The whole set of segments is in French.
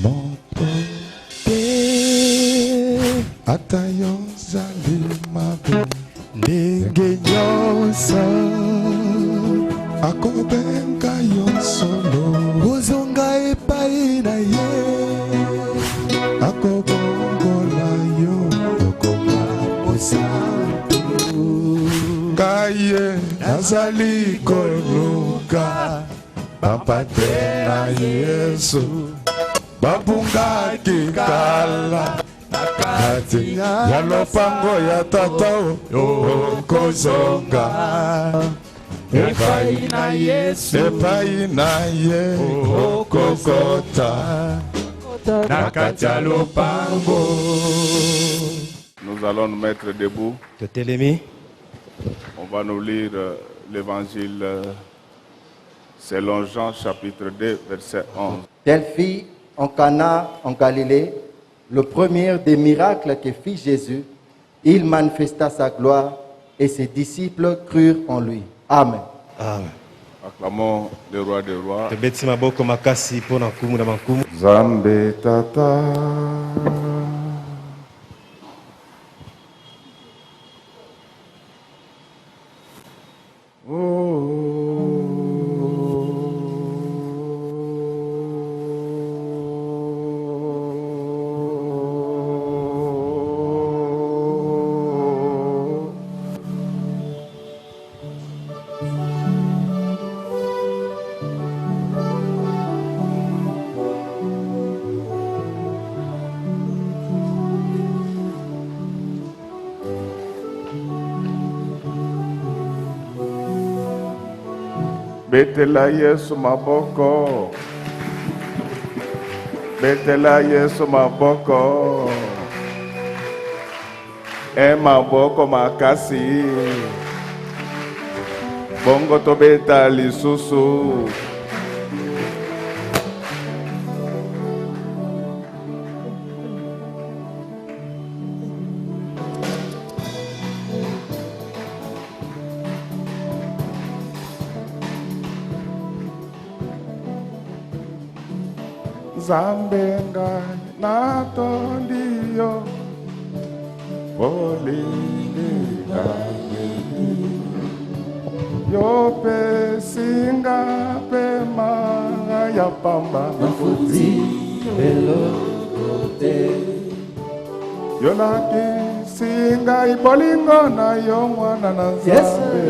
moto atayo zalimabe ndenge nyonso akobenga yo solo ozonga epai na ye akobongola yo okoma mosantu kaye nazali koluka bapate na Yesu babungaki kala nakati ya lopango ya tata okozonga epai na Yesu epai na ye okokota nakati ya lopango. Nous allons nous mettre debout. On va nous lire l'évangile selon Jean chapitre 2 verset 11. Telle fille en Cana en Galilée, le premier des miracles que fit Jésus, il manifesta sa gloire et ses disciples crurent en lui. Amen. Amen. Acclamons le roi des rois. Zambe tata Betela Yesu maboko. Betela Yesu maboko. Maboko makasi. Bongo to beta lisusu. Zambenga natondiyo Olinga Yope singa pema ya pamba Mafuti velokote Yonaki singa ibolingo na yo mwana na Zambe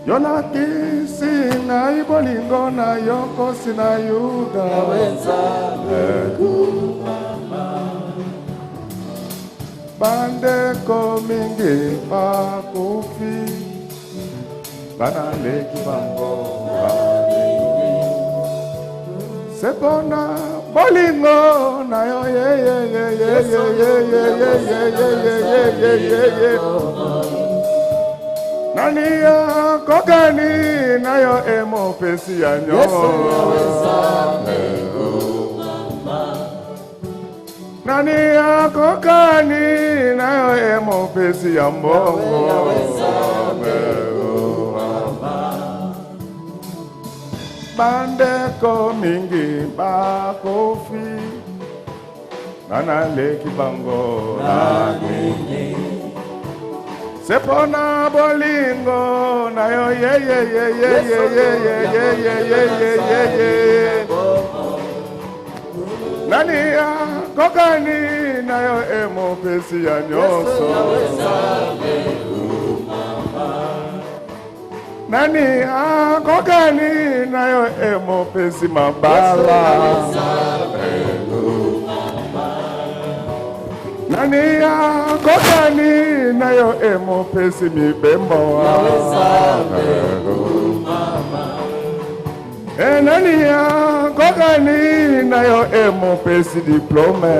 Yonaki singa ibolingo na yoko sina Yuda Bande komingi pakufi Bana leki bango Sepona bolingo na yo ye ye ye ye ye ye ye ye ye ye Nania kokani na yo emo pesi ya nyo Nania kokani na yo emo pesi ya mbongo Bande komingi bakofi Nana leki bango nagini Sepona bolingo na yo ye ye ye ye ye ye ye ye ye ye ye ye Nania kokani na yo emo pesi ya nyoso Nania kokani na yo emo pesi mabala Nania kokani na yo emo pesi mibembo Nania kokani na yo emo pesi diplome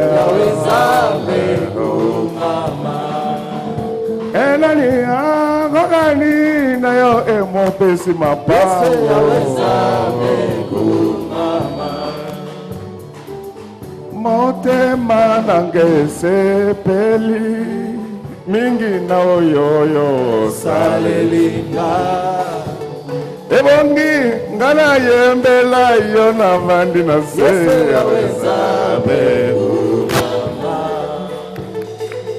Nania kokani na yo emo pesi mapao Motema nange sepeli mingi na oyoyo salelinga ebongi ngana yembela yo na vandi na se yaweza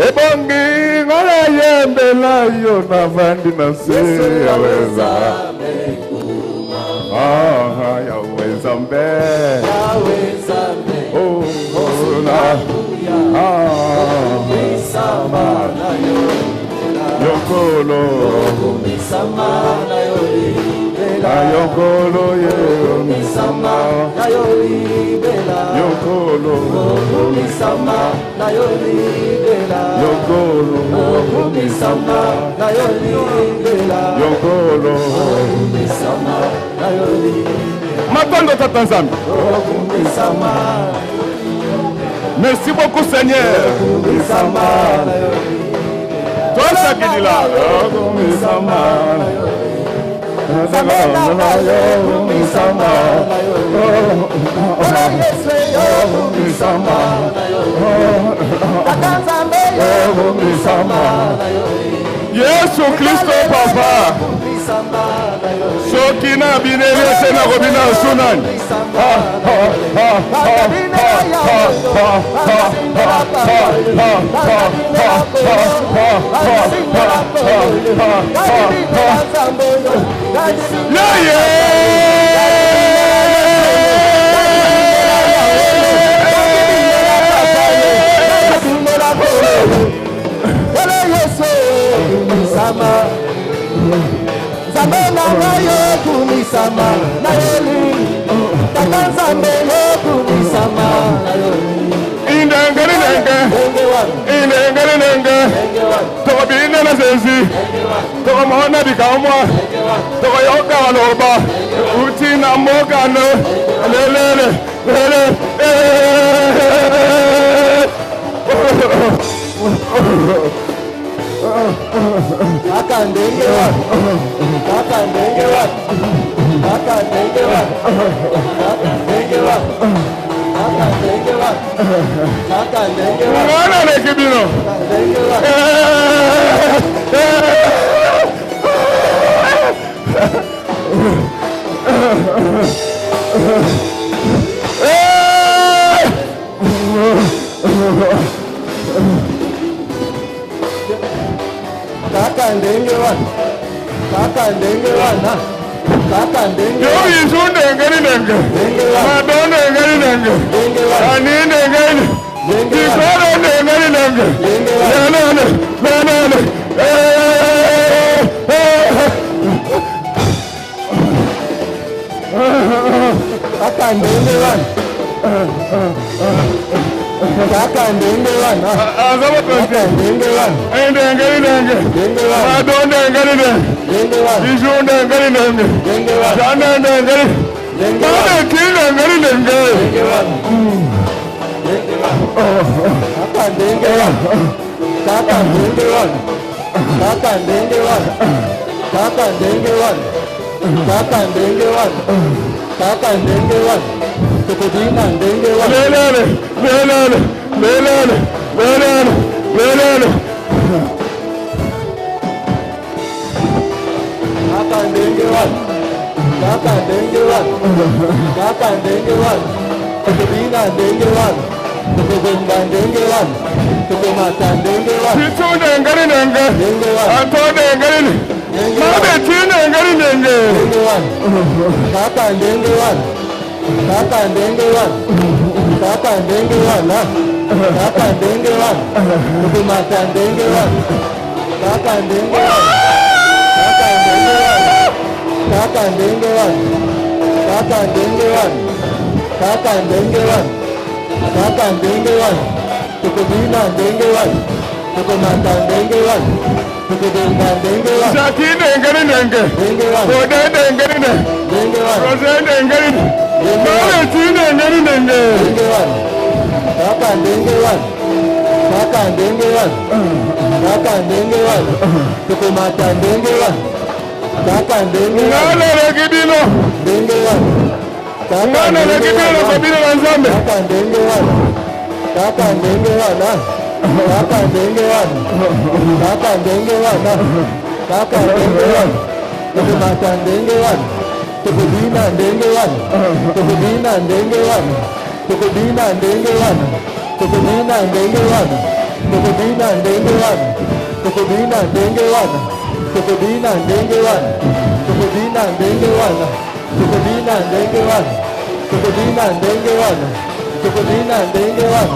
ebongi ngana yembela yo na vandi na se yaweza yaweza mbe oh na yokolo ayokolo ye misama yokolo misama yokolo misama yokolo misama matondo tata nzambe merci beaucoup Seigneur misama toi ça qui dit là misama Yesu Kristo papa Sokina binele tena robina sunani Zamena nayo kumisama nayoli Tata zamena kumisama nayoli Indengeri nenge Indengeri nenge Toko bine na sezi Toko mohona dikamwa Toko yoka waloba Uti na moka no Lelele Lele Akandengewa Akandengewa Akandengewa Akandengewa Akandengewa Akandengewa Mwana nekibino Kakandengewa na Kakandengewa Yo yizunde ngari nenge Madone ngari nenge Anine ngari Dikoro ngari nenge Nanane Nanane Kakandengewa Kakandengewa na Azama kote Kakandengewa Ende ngari nenge Madone ngari nenge Yizunde ngari nenge Nanane ngari Nane kine ngari nenge Kakandengewa Kakandengewa Kakandengewa Kakandengewa Kakandengewa Kakandengewa Tukudina ndengewa Lelele Lelele Lelele Lelele Lelele Kakandengewa Kakandengewa Kakandengewa Tukudina ndengewa Tukudumba ndengewa Tukumata ndengewa Titune ngari nenge Antone ngari nenge Mabe tine ngari nenge Kakandengewa Kakandengewa Kakandengewa na Kakandengewa Tukumata ndengewa Kakandengewa Kakandengewa Kakandengewa Kakandengewa Kakandengewa Kakandengewa Tukudina ndengewa Tukumata ndengewa Tukudumba ndengewa Shakine ngari nenge Kodende ngari nenge Rosende ngari nenge Mabe tine ngari nenge Kakandengewa Kakandengewa Kakandengewa Tukumata ndengewa Kakandengewa Ngalele kibino Ndengewa Ngalele kibino kabino na nzambe Kakandengewa Kakandengewa na Kakandengewa Kakandengewa na Kakandengewa Tukumata ndengewa Tukubina ndenge wana. Tukubina ndenge wana. Tukubina ndenge wana. Tukubina ndenge wana. Tukubina ndenge wana. Tukubina ndenge wana. Tukubina ndenge wana. Tukubina ndenge wana. Tukubina ndenge wana. Tukubina ndenge wana. Tukubina ndenge wana. Tukubina ndenge wana.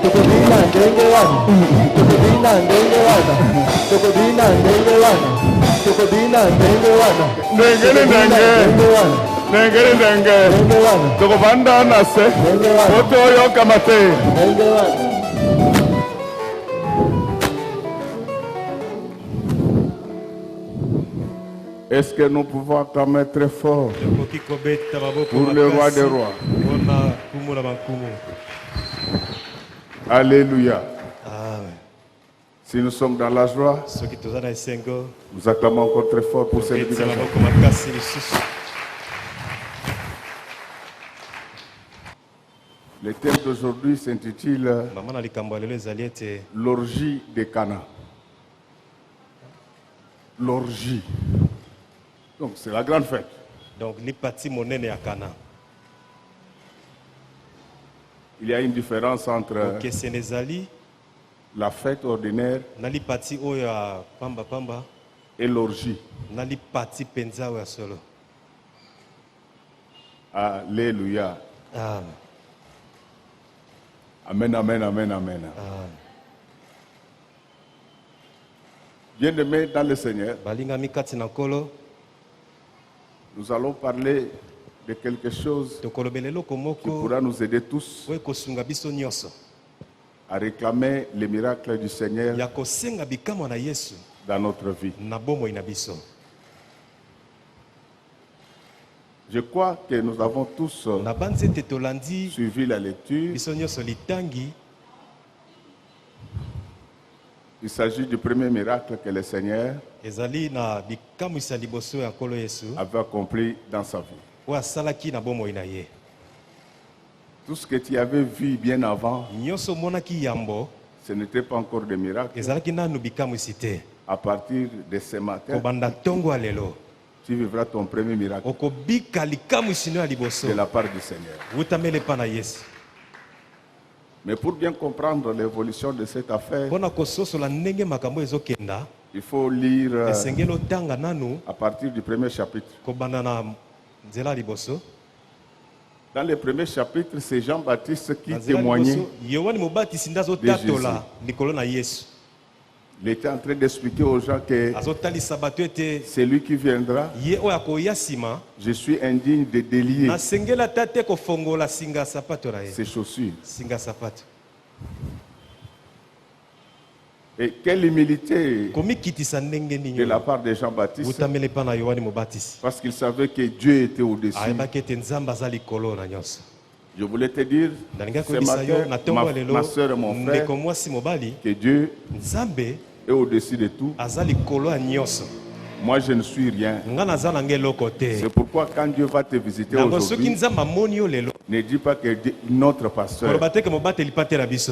Tukubina ndenge wana. Tukubina ndenge wana. Tukubina ndenge wana. Tukubina ndenge wana. Ndenge wana. Ndenge wana. Tukubanda nase. Oto yo kamate. Ndenge wana. Est-ce que nous pouvons acclamer très fort pour le roi des rois? Alléluia. Si nous sommes dans la joie, nous acclamons encore très fort pour cette éducation. Le thème d'aujourd'hui s'intitule l'orgie de Cana. L'orgie. Donc c'est la grande fête. Donc les parties monnaie à Cana. Il y a une différence entre la fête ordinaire et l'orgie. Alléluia. Amen, amen, amen, amen. Bien-aimés dans le Seigneur, nous allons parler de quelque chose qui pourra nous aider tous à réclamer les miracles du Seigneur dans notre vie. Je crois que nous avons tous suivi la lecture. Il s'agit du premier miracle que le Seigneur avait accompli dans sa vie. Tout ce que tu avais vu bien avant, ce n'était pas encore des miracles. À partir de ce matin, tu vivras ton premier miracle de la part du Seigneur. Mais pour bien comprendre l'évolution de cette affaire, il faut lire à partir du premier chapitre. Dans le premier chapitre, c'est Jean-Baptiste qui témoignait de Jésus. Il était en train d'expliquer aux gens que c'est lui qui viendra. Je suis indigne de délier ses chaussures. Et quelle humilité de la part de Jean-Baptiste, parce qu'il savait que Dieu était au-dessus. Je voulais te dire ce matin, ma soeur et mon frère, que Dieu est au-dessus de tout. Moi, je ne suis rien. C'est pourquoi quand Dieu va te visiter aujourd'hui, ne dis pas que notre pasteur,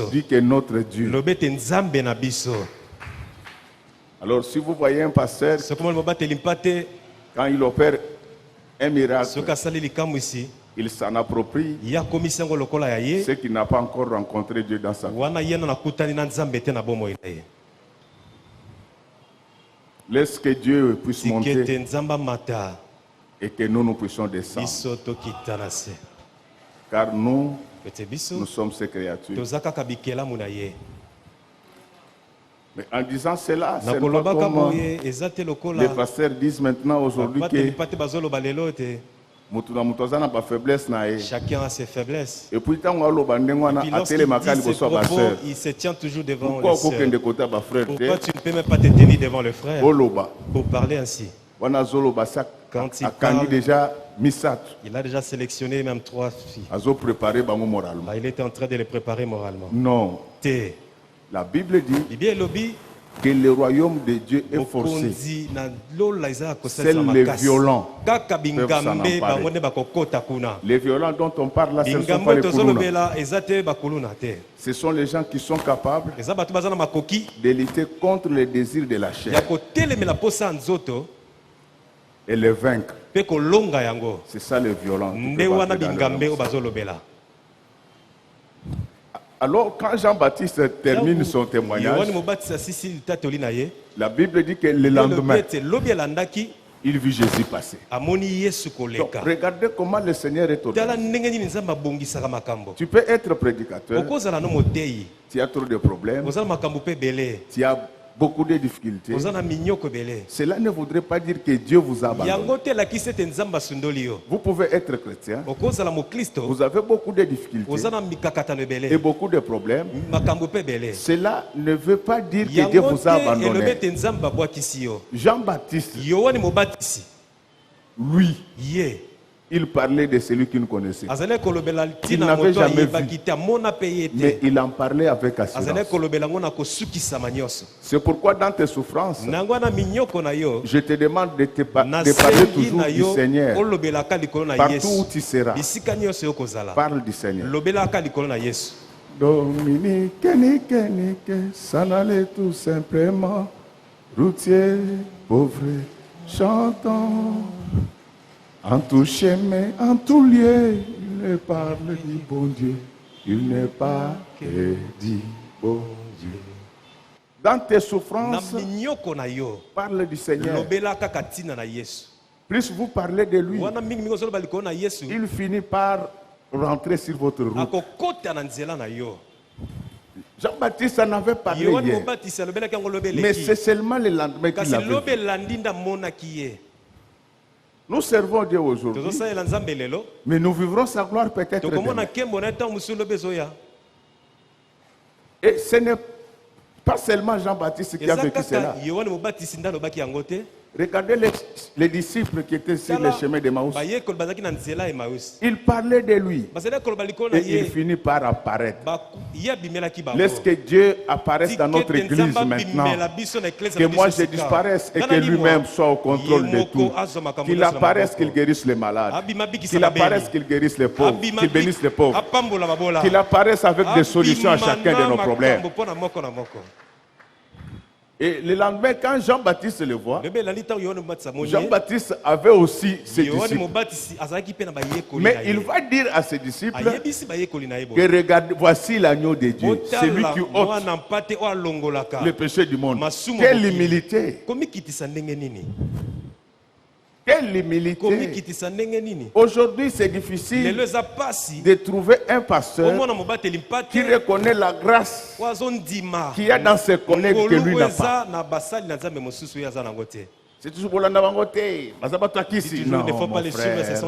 dis que notre Dieu. Alors, si vous voyez un pasteur, quand il opère un miracle, il s'en approprie ce qui n'a pas encore rencontré Dieu dans sa vie. Laisse que Dieu puisse monter et que nous puissions descendre. Car nous sommes ses créatures. Mais en disant cela, c'est pas comme les pasteurs disent maintenant aujourd'hui que chacun a ses faiblesses. Et puis il se tient toujours devant le sœur. Pourquoi tu ne peux même pas te tenir devant le frère pour parler ainsi? Quand il parle, il a déjà sélectionné même 3 filles. Il était en train de les préparer moralement. Non. La Bible dit que le royaume de Dieu est forcé. Seuls les violents peuvent s'en emparer. Les violents dont on parle là, ce ne sont pas les kuluna. Ce sont les gens qui sont capables de lutter contre les désirs de la chair. et les vaincre. C'est ça les violences. Alors, quand Jean-Baptiste termine son témoignage, la Bible dit que le lendemain, il vit Jésus passer. Donc, regardez comment le Seigneur est organisé. Tu peux être prédicateur, tu as trop de problèmes, tu as beaucoup de difficultés. Cela ne voudrait pas dire que Dieu vous a abandonné. Vous pouvez être chrétien, vous avez beaucoup de difficultés et beaucoup de problèmes. Cela ne veut pas dire que Dieu vous a abandonné. Jean-Baptiste, lui, il parlait de celui qu'il connaissait. Il n'avait jamais vu, mais il en parlait avec assurance. C'est pourquoi dans tes souffrances, je te demande de parler toujours du Seigneur. Partout où tu seras, parle du Seigneur. Dominique, s'en allait tout simplement. Routier, pauvre, chantant. En tout chemin, en tout lieu, il parle du bon Dieu. Il n'est pas que dit bon Dieu. Dans tes souffrances, parle du Seigneur. Plus vous parlez de lui, il finit par rentrer sur votre route. Jean-Baptiste en avait parlé hier, mais c'est seulement le lendemain qu'il l'a vu. Nous servons Dieu aujourd'hui, mais nous vivrons sa gloire peut-être demain. Et ce n'est pas seulement Jean-Baptiste qui a vécu cela. Regardez les disciples qui étaient sur le chemin d'Emmaüs. Ils parlaient de lui. Et il finit par apparaître. Laisse que Dieu apparaisse dans notre église maintenant. Que moi je disparaisse et que lui-même soit au contrôle de tout. Qu'il apparaisse, qu'il guérisse les malades. Qu'il apparaisse, qu'il guérisse les pauvres. Qu'il bénisse les pauvres. Qu'il apparaisse avec des solutions à chacun de nos problèmes. Et le lendemain, quand Jean-Baptiste le voit, Jean-Baptiste avait aussi ses disciples. Mais il va dire à ses disciples que regardez, voici l'agneau de Dieu, celui qui ôte le péché du monde. Quelle humilité! Quelle humilité! Aujourd'hui, c'est difficile de trouver un pasteur qui reconnaît la grâce qu'il y a dans ses collègues que lui n'a pas. C'est toujours pour l'en avoir côté. Non, mon frère.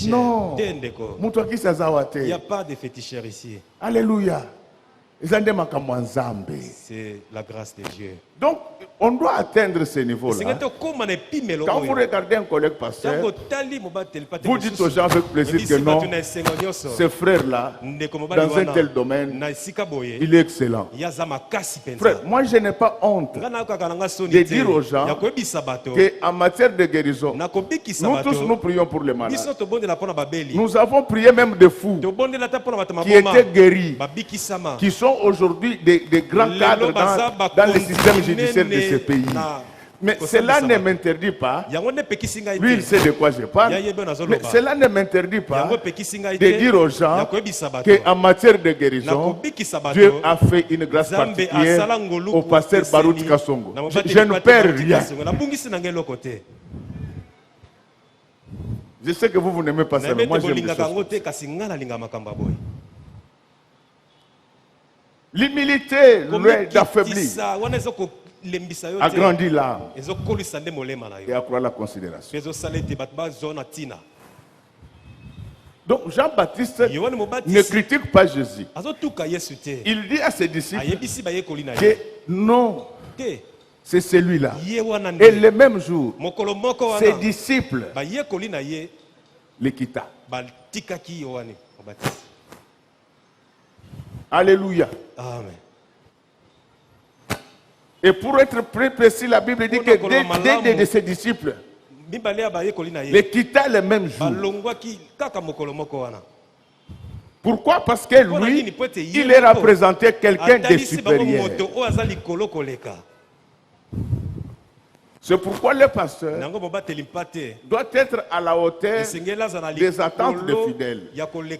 Non, il n'y a pas de féticheur ici. Alléluia. C'est la grâce de Dieu. Donc, on doit atteindre ce niveau-là. Quand vous regardez un collègue pasteur, vous dites aux gens avec plaisir que non, ce frère-là, dans un tel domaine, il est excellent. Frère, moi je n'ai pas honte de dire aux gens qu'en matière de guérison, nous tous nous prions pour les malades. Nous avons prié même des fous qui étaient guéris, qui sont aujourd'hui des grands cadres dans le système judiciaire de ce pays. Mais cela ne m'interdit pas, lui il sait de quoi je parle, mais cela ne m'interdit pas de dire aux gens qu'en matière de guérison, Dieu a fait une grâce particulière au pasteur Baruch Kasongo. Je ne perds rien. Je sais que vous n'aimez pas ça, mais moi j'aime les choses. L'humilité, loin d'affaiblir, agrandit l'âme et accroît la considération. Donc Jean-Baptiste ne critique pas Jésus. Il dit à ses disciples que non, c'est celui-là. Et le même jour, ses disciples le quittent. Alléluia. Amen. Et pour être plus précis, la Bible dit que deux de ses disciples les quitta le même jour. Pourquoi? Parce que lui, il est représenté quelqu'un de supérieur. C'est pourquoi le pasteur doit être à la hauteur des attentes des fidèles.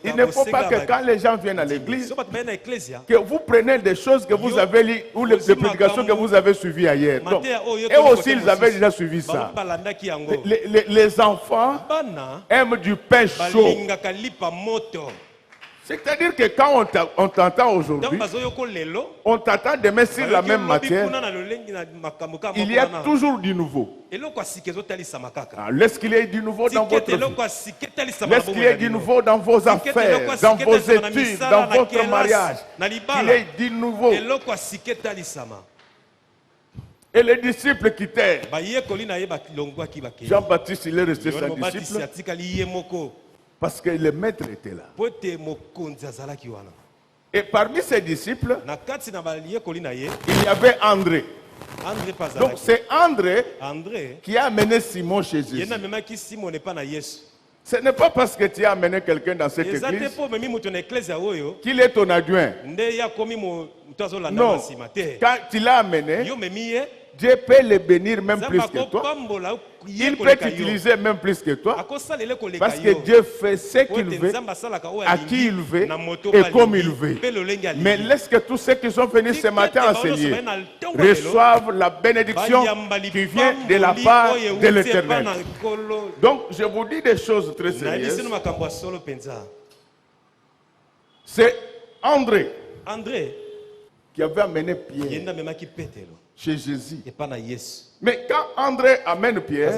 Il ne faut pas que quand les gens viennent à l'église, que vous preniez des choses que vous avez lues ou les prédications que vous avez suivies ailleurs. Donc, et aussi, ils avaient déjà suivi ça. Les enfants aiment du pain chaud. C'est-à-dire que quand on t'entend aujourd'hui, on t'entend demain sur la même matière, il y a toujours du nouveau. Laisse qu'il y ait du nouveau dans votre vie. Laisse qu'il y ait du nouveau dans vos affaires, dans vos études, dans votre mariage. Qu'il y ait du nouveau. Et les disciples quittèrent. Jean-Baptiste, il est resté sa disciple. Parce que le maître était là. Et parmi ses disciples, il y avait André. Donc c'est André qui a amené Simon chez Jésus. Ce n'est pas parce que tu as amené quelqu'un dans cette église qu'il est ton adjoint. Non, quand tu l'as amené, Dieu peut le bénir même plus que toi. Il peut t'utiliser même plus que toi. Parce que Dieu fait ce qu'il veut, à qui il veut et comme il veut. Mais laisse que tous ceux qui sont venus ce matin enseigner reçoivent la bénédiction qui vient de la part de l'Éternel. Donc je vous dis des choses très sérieuses. C'est André qui avait amené Pierre chez Jésus. Mais quand André amène Pierre,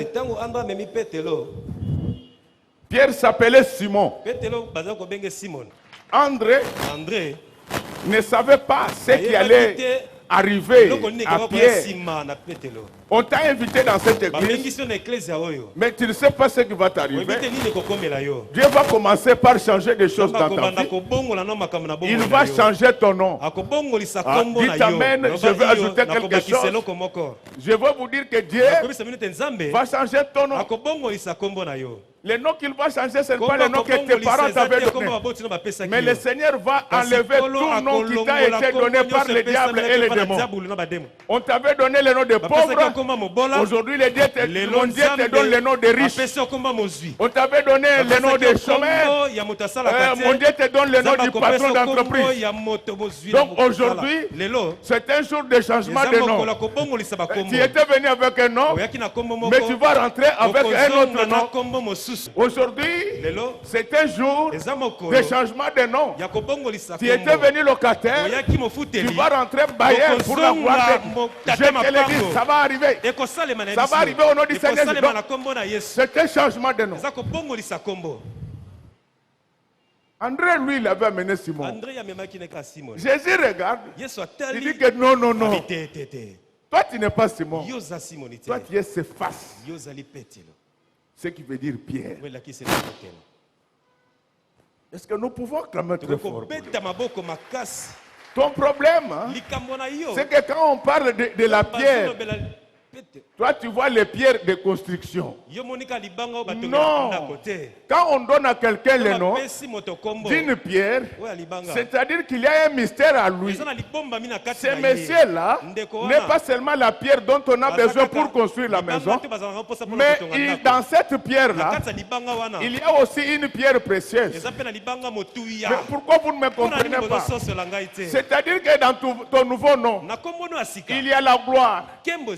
Pierre s'appelait Simon. André ne savait pas ce qui allait arriver à Pierre. On t'a invité dans cette église, mais tu ne sais pas ce qui va t'arriver. Dieu va commencer par changer des choses dans ta vie. Il va changer ton nom. Dites amen, je veux ajouter quelque chose. Je veux vous dire que Dieu va changer ton nom. Le nom qu'il va changer, ce n'est pas le nom que tes parents t'avaient donné. Mais le Seigneur va enlever tout nom qui t'a été donné par le diable et les démons. On t'avait donné le nom de pauvre. Aujourd'hui, mon Dieu te donne le nom de riche. On t'avait donné le nom de chômeur. Mon Dieu te donne le nom du patron d'entreprise. Donc aujourd'hui, c'est un jour de changement de nom. Tu étais venu avec un nom, mais tu vas rentrer avec un autre nom. Aujourd'hui, c'est un jour de changement de nom. Tu étais venu locataire, tu vas rentrer bailleur pour la gloire de Dieu. Je te le dis, ça va arriver. Ça va arriver au nom du Seigneur. C'est un changement de nom. André, lui, il avait amené Simon. Jésus regarde, il dit que non, non, non. Toi, tu n'es pas Simon. Toi, tu es Céphas. Ce qui veut dire Pierre. Est-ce que nous pouvons clamer très fort? Ton problème, hein, c'est que quand on parle de la pierre, toi tu vois les pierres de construction. Non. Quand on donne à quelqu'un le nom d'une pierre, c'est-à-dire qu'il y a un mystère à lui. Ce monsieur-là n'est pas seulement la pierre dont on a besoin pour construire la maison, mais dans cette pierre-là, il y a aussi une pierre précieuse. Mais pourquoi vous ne me comprenez pas? C'est-à-dire que dans ton nouveau nom, il y a la gloire,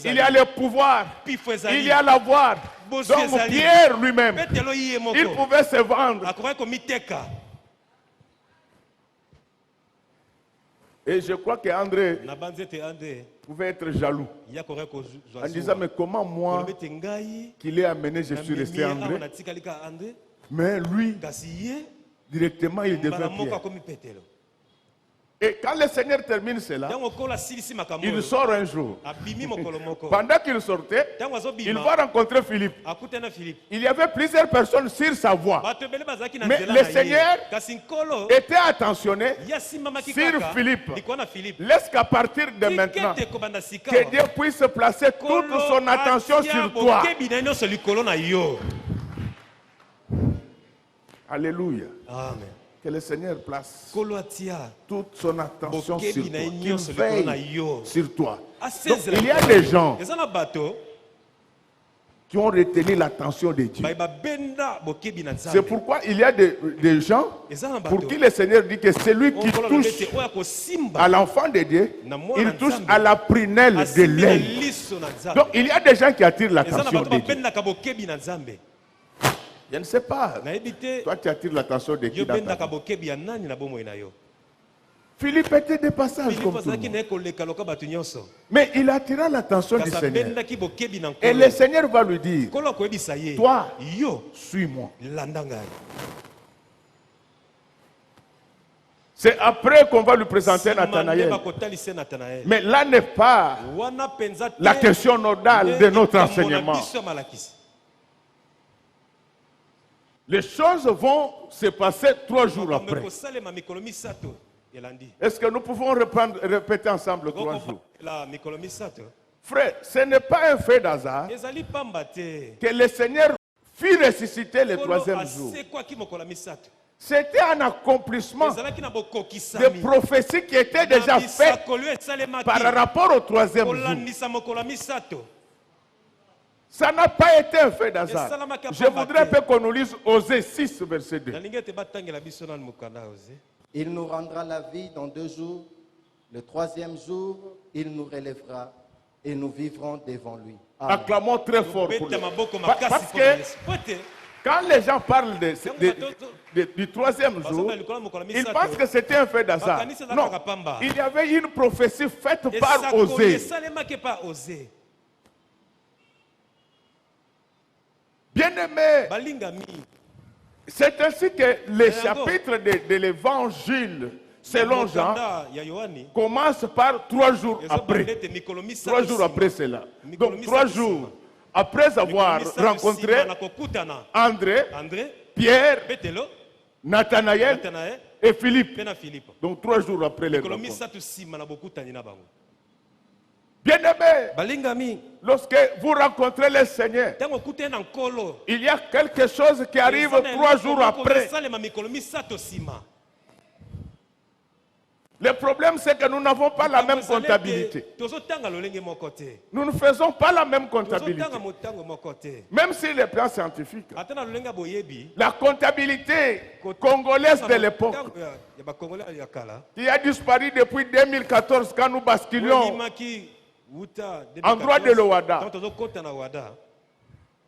il y a le pouvoir, il y a la voix. Donc Pierre lui-même, il pouvait se vendre. Et je crois qu'André pouvait être jaloux en disant, mais comment moi qui l'ai amené, je suis resté André, mais lui directement il devient Pierre. Et quand le Seigneur termine cela, il sort un jour. Pendant qu'il sortait, il va rencontrer Philippe. Il y avait plusieurs personnes sur sa voie. Mais le Seigneur était attentionné sur Philippe. Laisse qu'à partir de maintenant, que Dieu puisse placer toute son attention sur toi. Alléluia. Amen. Que le Seigneur place toute son attention sur toi, qu'il veille sur toi. Donc, il y a des gens qui ont retenu l'attention de Dieu. C'est pourquoi il y a des gens pour qui le Seigneur dit que celui qui touche à l'enfant de Dieu, il touche à la prunelle de l'œil. Donc il y a des gens qui attirent l'attention de Dieu. Je ne sais pas. Toi tu attires l'attention de qui dans ta vie? Philippe était des passages comme tout le monde. Mais il attira l'attention du Seigneur. Et le Seigneur va lui dire, toi, suis-moi. C'est après qu'on va lui présenter Nathanaël. Mais là n'est pas la question nodale de notre enseignement. Les choses vont se passer 3 jours après. Est-ce que nous pouvons répéter ensemble 3 jours? Frère, ce n'est pas un fait d'hasard que le Seigneur fit ressusciter le 3e jour. C'était un accomplissement de prophéties qui étaient déjà faites par rapport au 3e jour. Ça n'a pas été un fait d'hasard. Je voudrais qu'on nous lise Osée 6, verset 2. Il nous rendra la vie dans 2 jours. Le 3e jour, il nous relèvera et nous vivrons devant lui. Amen. Acclamons très fort pour lui. Parce que quand les gens parlent du 3e jour, ils pensent que c'était un fait d'hasard. Non, il y avait une prophétie faite par Osée. Bien-aimé, c'est ainsi que les chapitres de l'évangile selon Jean commencent par 3 jours après. 3 jours après cela. Donc 3 jours après avoir rencontré André, Pierre, Nathanaël et Philippe. Donc 3 jours après les rencontres. Bien-aimé, lorsque vous rencontrez le Seigneur, il y a quelque chose qui arrive 3 jours après. Le problème, c'est que nous n'avons pas la même comptabilité. Nous ne faisons pas la même comptabilité. Même si les plans scientifiques, la comptabilité congolaise de l'époque, qui a disparu depuis 2014 quand nous basculions en droit de l'Ouada,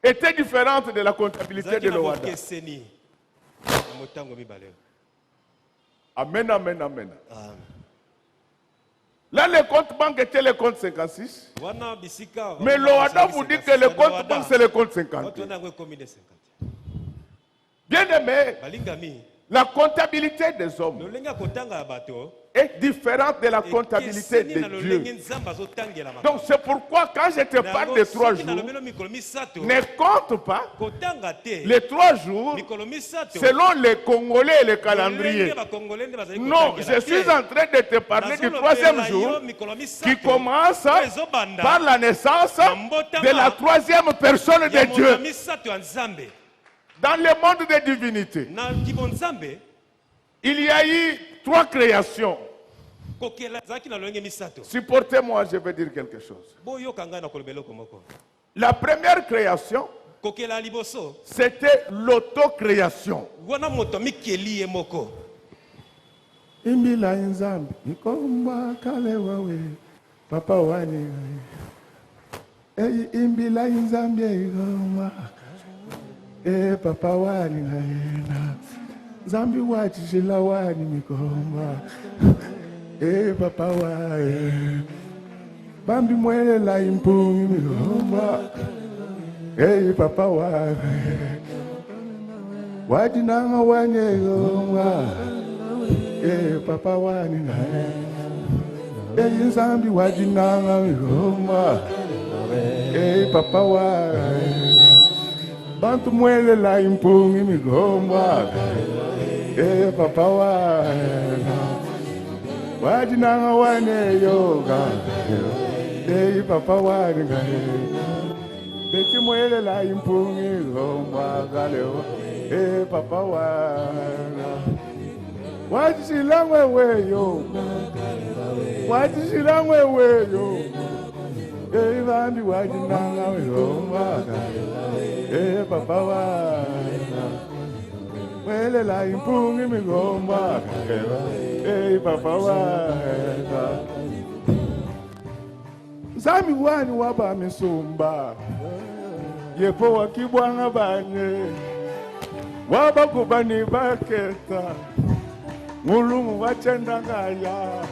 était différente de la comptabilité de l'Ouada. Amen, amen, amen. Là, le compte banque était le compte 56. Mais l'Ouada vous dit que le compte banque, c'est le compte 50. Bien aimé, la comptabilité des hommes est différente de la comptabilité de Dieu. Donc c'est pourquoi quand je te parle de 3 jours, ne compte pas les 3 jours selon les Congolais et les calendriers. Non, je suis en train de te parler du 3e jour qui commence par la naissance de la 3e personne de Dieu. Dans le monde des divinités, il y a eu 3 créations. Supportez-moi, je vais dire quelque chose. La première création, c'était l'autocréation. Papa wani ngaena Zambi wachi shila wani mikomba papa wani Bambi mwele la impungi mikomba papa wani Wadi nanga wani gomba papa wani ngaena Zambi wadi nanga mikomba papa wani Bantu mwele la impungi migomba papa wana Wajinanga wane yoga papa wana Beti mwele la impungi migomba galeo papa wana Wajishilangwe weyo Wajishilangwe weyo Bambi wajinanga wihomba papa wana Wele la impungi migomba papa wana Zami wani waba misumba Yepo wakibwanga banye Waba kubani baketa Ngulumu wachenda ngaya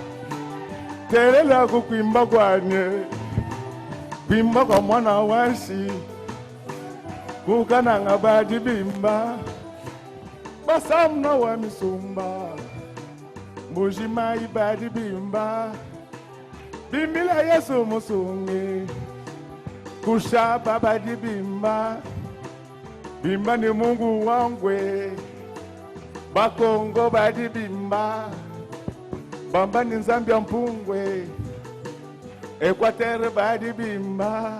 Telela kukwimba kwanye Bimba kwa mwana wansi Kukana ngabadi bimba Basamna wa misumba Mujima ibadi bimba Bimbila Yesu musungi Kushaba badi bimba Bimba ni Mungu wangwe Bakongo badi bimba Bamba ni Zambia mpungwe Equateur badi bimba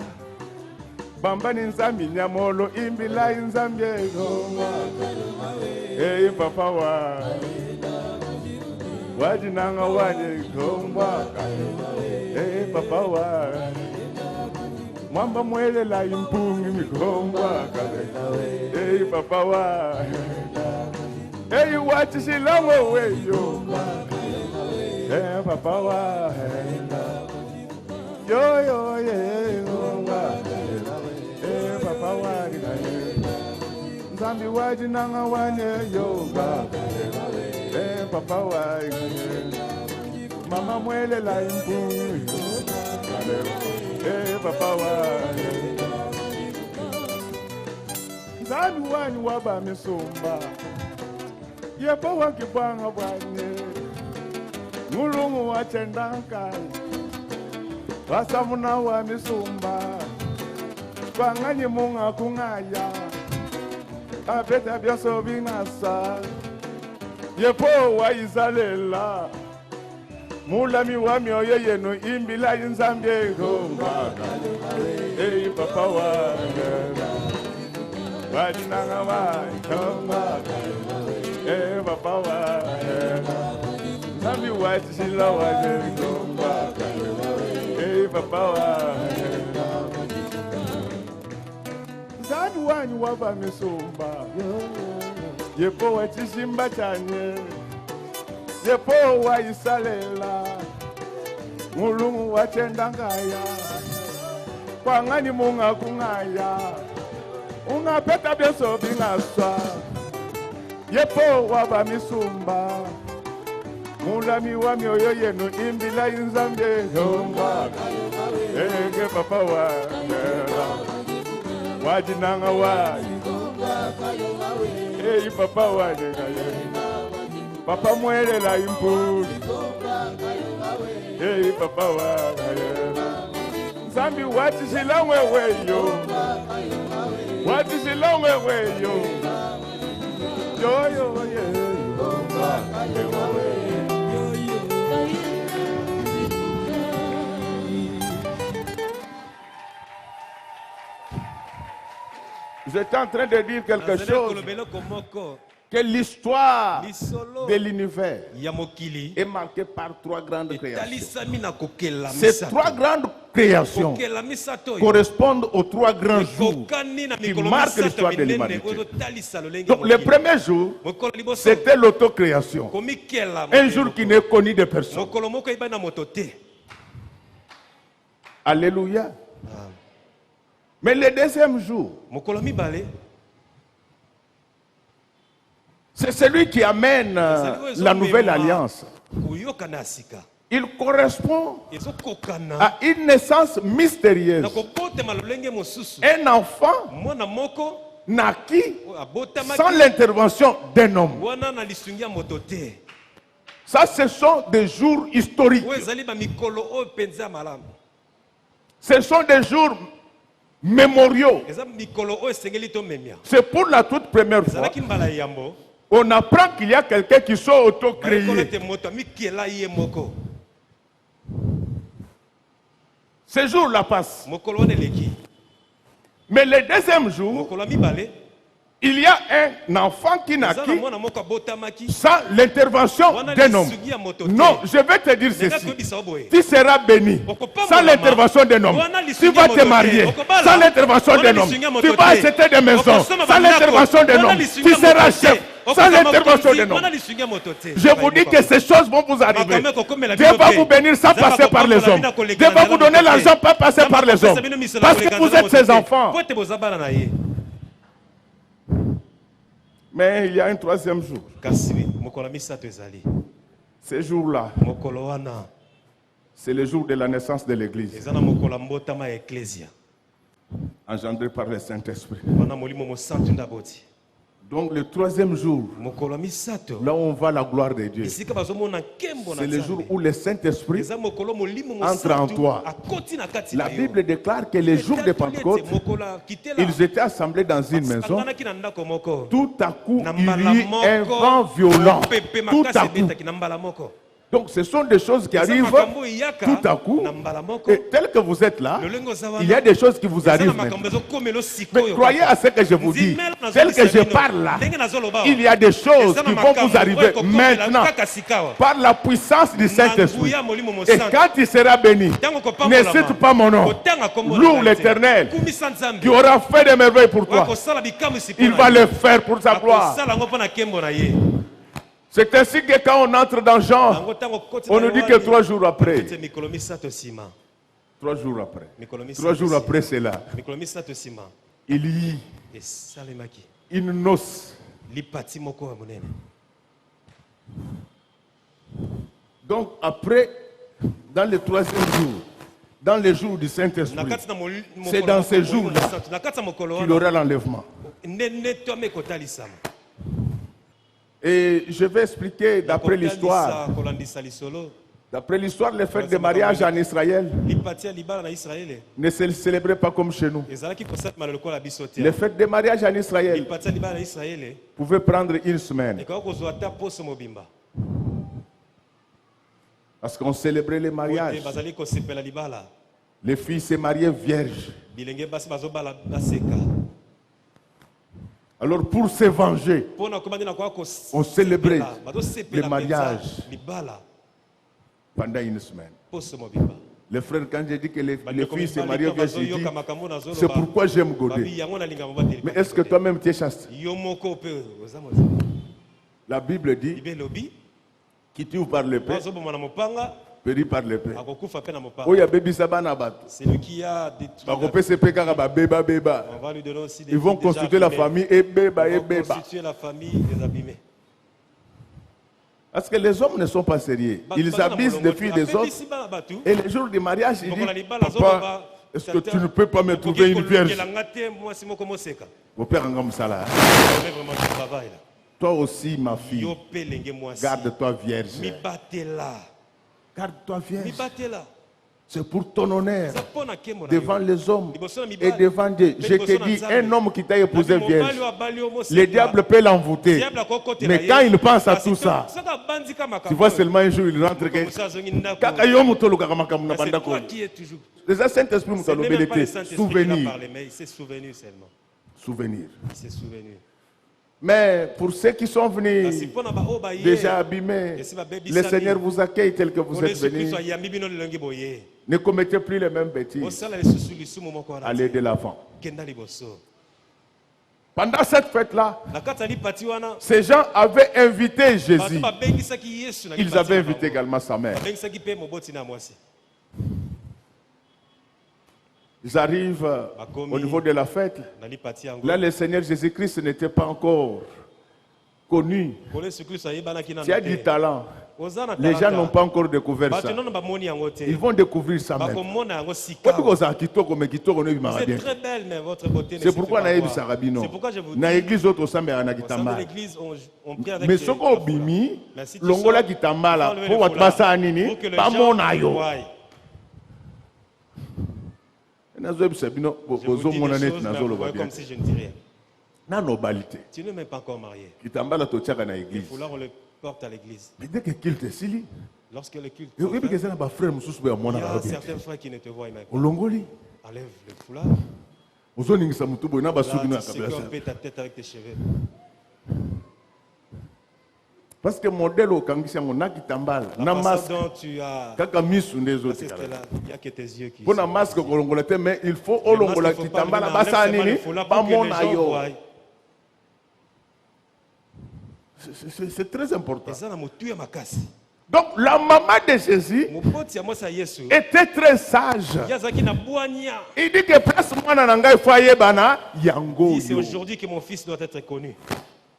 Bamba ni Nzambi nyamolo imbila Nzambia papa wa Wajinanga wani gomba papa wa Mwamba mwele la impungi migomba papa wa wachi silangwe weyo papa wa yo papa wa Nzambi wajinanga wane yoga papa wa mama mwele la impungi papa wa Nzambi wani waba misumba Yepo wakibwanga bwane Ngulumu wachendanka Wasamuna wa misumba Kwangani munga kungaya Abeta byaso binasa Yepo wa izalela Mulami wa mioyo yenu imbila Nzambia gomba papa wa Wajinanga wa gomba papa wa Nzambi wachila wa gomba papa wa Nzambi wani waba misumba Yepo wachishimba chanye Yepo wa isalela Ngulumu wachendangaya Kwangani munga kungaya Ungapeta byeso bingaswa Yepo waba misumba Mulami wa mioyo yenu imbila Nzambia gomba papa wa Wajinanga wa papa wa Papa mwele la impuri papa wa Nzambi wati silangwe weyo Wati silangwe weyo Yo J'étais en train de dire quelque chose que l'histoire de l'univers est marquée par trois grandes créations. Ces trois grandes créations correspondent aux trois grands jours qui marquent l'histoire de l'humanité. Donc le premier jour, c'était l'autocréation. Un jour qui n'est connu de personne. Alléluia. Mais le deuxième jour, c'est celui qui amène la nouvelle alliance. Il correspond à une naissance mystérieuse. Un enfant naquit sans l'intervention d'un homme. Ça, ce sont des jours historiques. Ce sont des jours mémoriaux. C'est pour la toute première fois. On apprend qu'il y a quelqu'un qui s'est auto-créé. Ce jour-là passe. Mais le deuxième jour, il y a un enfant qui naquit sans l'intervention d'un homme. Non, je vais te dire ceci. Tu seras béni sans l'intervention d'un homme. Tu vas te marier sans l'intervention d'un homme. Tu vas acheter des maisons sans l'intervention d'un homme. Tu seras chef sans l'intervention d'un homme. Je vous dis que ces choses vont vous arriver. Dieu va vous bénir sans passer par les hommes. Dieu va vous donner l'argent pas passer par les hommes. Parce que vous êtes ses enfants. Mais il y a un troisième jour. Ce jour-là, c'est le jour de la naissance de l'Église. Engendré par le Saint-Esprit. Donc le troisième jour, là où on voit la gloire de Dieu, c'est le jour où le Saint-Esprit entre en toi. La Bible déclare que les jours de Pentecôte, ils étaient assemblés dans une maison. Tout à coup, il y eut un vent violent. Tout à coup. Donc ce sont des choses qui arrivent tout à coup. Et tel que vous êtes là, il y a des choses qui vous arrivent maintenant. Mais croyez à ce que je vous dis. Tel que je parle là, il y a des choses qui vont vous arriver maintenant par la puissance du Saint-Esprit. Et quand il sera béni, ne cite pas mon nom. Loue l'Éternel qui aura fait des merveilles pour toi. Il va le faire pour sa gloire. C'est ainsi que quand on entre dans Jean, on nous dit que 3 jours après. 3 jours après. 3 jours après cela, il y eut une noce. Donc après, dans le 3e jour, dans les jours du Saint-Esprit, c'est dans ces jours-là qu'il aura l'enlèvement. Et je vais expliquer d'après l'histoire. D'après l'histoire, les fêtes de mariage en Israël ne se célébraient pas comme chez nous. Les fêtes de mariage en Israël pouvaient prendre une semaine. Parce qu'on célébrait les mariages. Les filles se mariaient vierges. Alors pour se venger, on célébrait les mariages pendant une semaine. Les frères, quand j'ai dit que les filles se mariaient vierges, j'ai dit, c'est pourquoi j'aime Godé. Mais est-ce que toi-même tu es chaste? La Bible dit, qui tue par l'épée, périt par l'épée. C'est lui qui a ils vont constituer la famille et constituer la famille des abîmés. Parce que les hommes ne sont pas sérieux. Ils abusent des filles des autres. Et le jour du mariage, ils disent, papa, est-ce que tu ne peux pas me trouver une vierge? Toi aussi, ma fille, garde-toi vierge. Garde-toi vierge. C'est pour ton honneur devant les hommes et devant Dieu. Je te dis, un homme qui t'a épousé vierge, le diable peut l'envoûter. Mais quand il pense à tout ça, tu vois seulement un jour, il rentre. Les Saint-Esprit nous ont obéi. Souvenir. Souvenir. Mais pour ceux qui sont venus déjà abîmés, le Seigneur vous accueille tel que vous êtes venus. Ne commettez plus les mêmes bêtises. Allez de l'avant. Pendant cette fête-là, ces gens avaient invité Jésus. Ils avaient invité également sa mère. Ils arrivent au niveau de la fête. Là, le Seigneur Jésus-Christ n'était pas encore connu. Tu as du talent. Les gens n'ont pas encore découvert ça. Ils vont découvrir ça même. C'est très belle, mais votre beauté. C'est pourquoi on a eu Sarabino. C'est pourquoi je vous dis. Dans l'église autre au dans l'église on prie avec. Mais ce qu'on bimi, l'ongola qui tambala, pour votre bassa anini, pas mon ayo. Je vous dis des choses, mais comme si je ne dis rien. Tu ne m'es pas encore marié. Le foulard, on le porte à l'église. Lorsque le culte, il y a certains frères qui ne te voient même pas. Enlève le foulard. ta tête avec tes cheveux. Parce que modèle au Kangisi on a qui tambal na masque tu as kaka misu ndezo il y a que tes yeux qui pour na masque kolongolate mais il faut olongola qui tambala basa nini pas mon ayo. C'est très important. Donc la maman de Jésus était très sage. Il dit que place moi na ngai foyer bana yango. C'est aujourd'hui que mon fils doit être connu.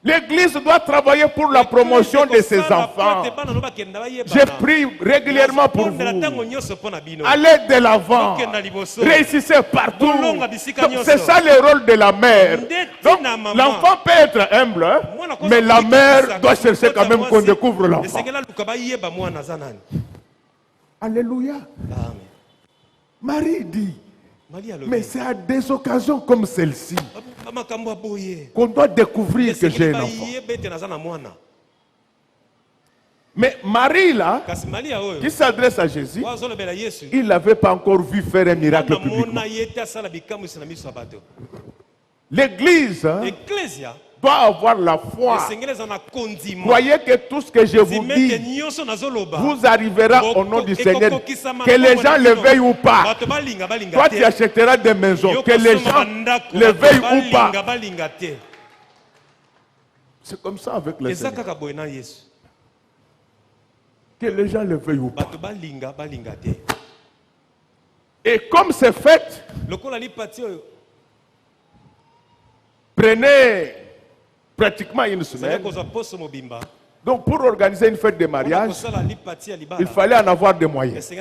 L'église doit travailler pour la promotion de ses enfants. Je prie régulièrement pour vous. Allez de l'avant. Réussissez partout. C'est ça le rôle de la mère. Donc l'enfant peut être humble, mais la mère doit chercher quand même qu'on découvre l'enfant. Alléluia. Marie dit, mais c'est à des occasions comme celle-ci qu'on doit découvrir que j'ai un enfant. Mais Marie là, qui s'adresse à Jésus, il n'avait pas encore vu faire un miracle publiquement. L'église doit avoir la foi. Croyez que tout ce que je vous dis vous arrivera au nom du Seigneur. Que les gens le veuillent ou pas. Toi tu achèteras des maisons. Que les gens le veuillent ou pas. C'est comme ça avec le Seigneur. Que les gens le veuillent ou pas. Et comme c'est fait, prenez pratiquement une semaine. Donc pour organiser une fête de mariage, il fallait en avoir des moyens.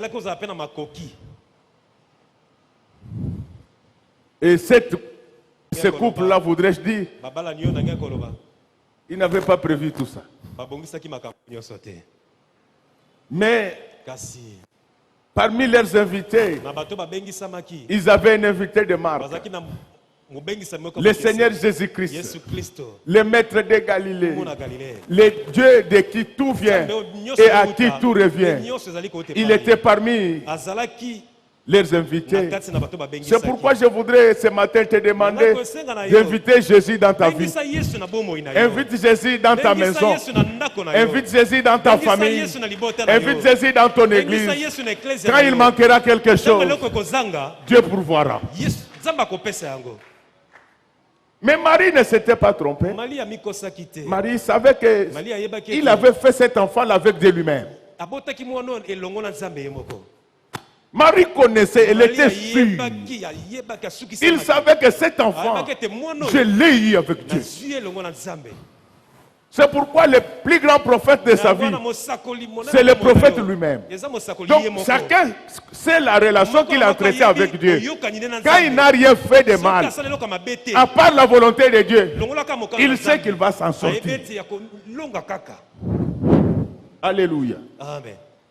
Et ce couple-là, voudrais-je dire, ils n'avaient pas prévu tout ça. Mais parmi leurs invités, ils avaient un invité de marque. Le Seigneur Jésus-Christ, le Maître de Galilée, le Dieu de qui tout vient et à qui tout revient. Il était parmi leurs invités. C'est pourquoi je voudrais ce matin te demander d'inviter Jésus dans ta vie. Invite Jésus dans ta maison. Invite Jésus dans ta famille. Invite Jésus dans ton église. Quand il manquera quelque chose, Dieu pourvoira. Mais Marie ne s'était pas trompée. Marie savait qu'il avait fait cet enfant avec Dieu lui-même. Marie connaissait, elle était sûre. Il savait que cet enfant, je l'ai eu avec Dieu. C'est pourquoi le plus grand prophète de sa vie, c'est le prophète lui-même. Donc chacun sait la relation qu'il a traitée avec Dieu. Quand il n'a rien fait de mal, à part la volonté de Dieu, il sait qu'il va s'en sortir. Alléluia.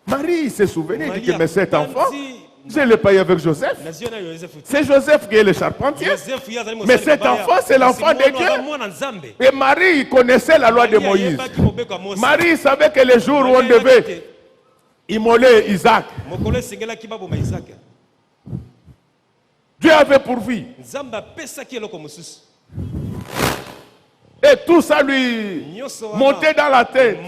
Marie se souvenait et dit que mais cet enfant, je l'ai payé avec Joseph. C'est Joseph qui est le charpentier. Mais cet enfant, c'est l'enfant de Dieu. Et Marie connaissait la loi de Moïse. Marie savait que le jour où on devait immoler Isaac, Dieu avait pourvu. Et tout ça lui montait dans la tête.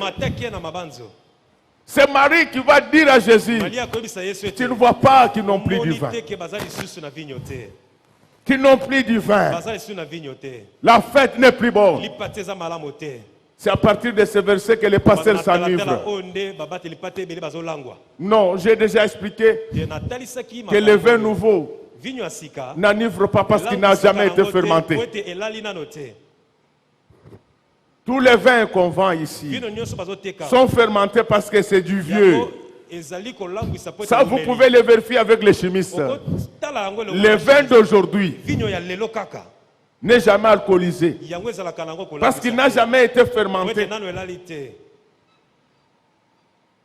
C'est Marie qui va dire à Jésus, tu ne vois pas qu'ils n'ont plus du vin. Qu'ils n'ont plus du vin. La fête n'est plus bonne. C'est à partir de ce verset que les pasteurs s'enivrent. Non, j'ai déjà expliqué que le vin nouveau n'enivre pas parce qu'il n'a jamais été fermenté. Tous les vins qu'on vend ici sont fermentés parce que c'est du vieux. Ça, vous pouvez le vérifier avec les chimistes. Le vin d'aujourd'hui n'est jamais alcoolisé parce qu'il n'a jamais été fermenté.